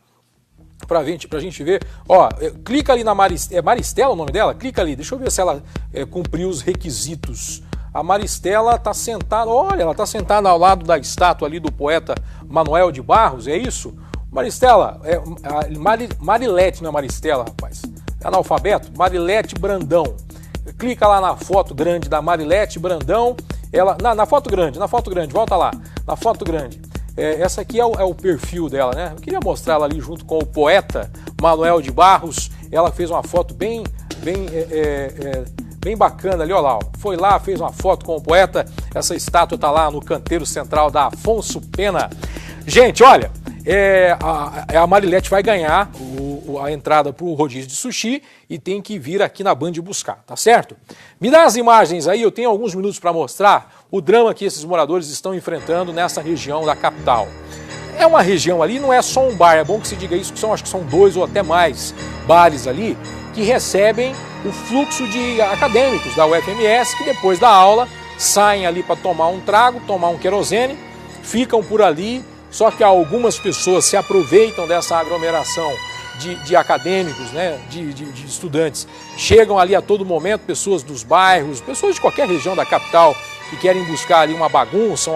pra gente ver. Ó, clica ali na Maristela, é Maristela o nome dela? Clica ali, deixa eu ver se ela cumpriu os requisitos. A Maristela está sentada, olha, ela está sentada ao lado da estátua ali do poeta Manuel de Barros, é isso? Maristela, Marilete, não é Maristela, rapaz, é analfabeto? Marilete Brandão. Clica lá na foto grande da Marilete Brandão, ela, na foto grande, volta lá, na foto grande. Essa aqui é o perfil dela, né? Eu queria mostrar ela ali junto com o poeta Manuel de Barros. Ela fez uma foto bem bacana ali, olha lá, ó. Foi lá, fez uma foto com o poeta. Essa estátua tá lá no canteiro central da Afonso Pena. Gente, olha, a Marilete vai ganhar a entrada para o rodízio de sushi e tem que vir aqui na Band buscar, tá certo? Me dá as imagens aí, eu tenho alguns minutos para mostrar o drama que esses moradores estão enfrentando nessa região da capital. É uma região ali, não é só um bar, é bom que se diga isso, que acho que são 2 ou até mais bares ali que recebem o fluxo de acadêmicos da UFMS que depois da aula saem ali para tomar um trago, tomar um querosene, ficam por ali, só que algumas pessoas se aproveitam dessa aglomeração de acadêmicos, né, de estudantes, chegam ali a todo momento, pessoas dos bairros, pessoas de qualquer região da capital que querem buscar ali uma bagunça,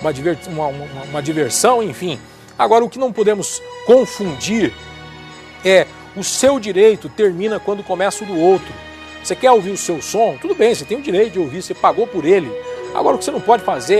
uma diversão, enfim. Agora, o que não podemos confundir é o seu direito termina quando começa o do outro. Você quer ouvir o seu som? Tudo bem, você tem o direito de ouvir, você pagou por ele. Agora, o que você não pode fazer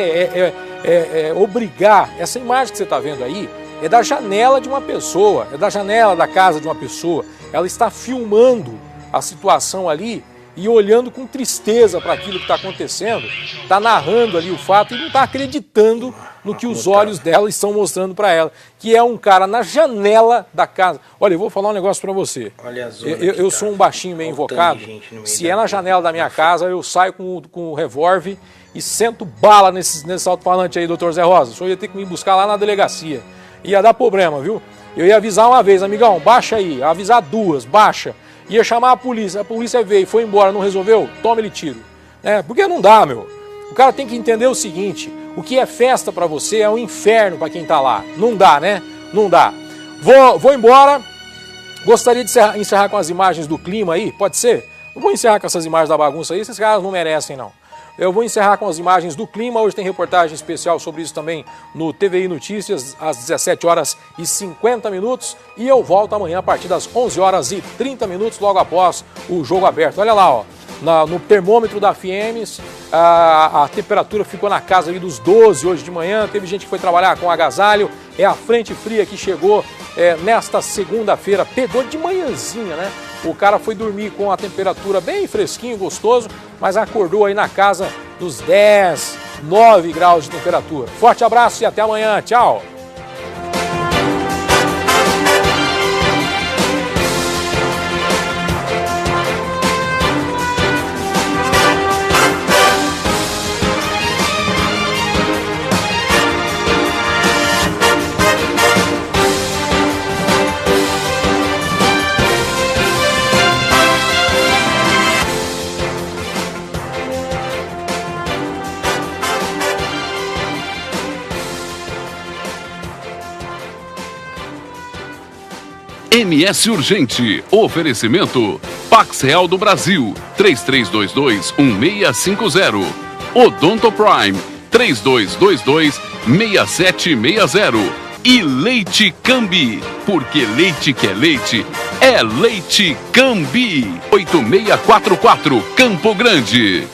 é obrigar. Essa imagem que você está vendo aí é da janela de uma pessoa, é da janela da casa de uma pessoa. Ela está filmando a situação ali e olhando com tristeza para aquilo que está acontecendo, está narrando ali o fato e não está acreditando no que os olhos dela estão mostrando para ela, que é um cara na janela da casa. Olha, eu vou falar um negócio para você. Olha a zona eu sou um baixinho meio invocado. Se é na janela da minha casa, eu saio com o revólver e sento bala nesse alto-falante aí, doutor Zé Rosa. O senhor ia ter que me buscar lá na delegacia. Ia dar problema, viu? Eu ia avisar uma vez, amigão, baixa aí. Avisar 2, baixa. ia chamar a polícia veio, foi embora, não resolveu, toma ele tiro. Porque não dá, meu. O cara tem que entender o seguinte, o que é festa pra você é um inferno pra quem tá lá. Não dá, né? Não dá. Vou embora, gostaria de encerrar com as imagens do clima aí, pode ser? Não vou encerrar com essas imagens da bagunça aí, esses caras não merecem não. Eu vou encerrar com as imagens do clima, hoje tem reportagem especial sobre isso também no TVI Notícias, às 17h50, e eu volto amanhã a partir das 11h30, logo após o jogo aberto. Olha lá, ó, no termômetro da FIEMES, a temperatura ficou na casa ali dos 12 hoje de manhã, teve gente que foi trabalhar com agasalho, é a frente fria que chegou nesta segunda-feira, pegou de manhãzinha, né? O cara foi dormir com a temperatura bem fresquinho, gostoso, mas acordou aí na casa dos 10, 9 graus de temperatura. Forte abraço e até amanhã. Tchau! MS Urgente. Oferecimento. Pax Real do Brasil. 3322-1650. Odonto Prime. 3222-6760. E Leite Cambi. Porque leite que é leite, é Leite Cambi. 8644 Campo Grande.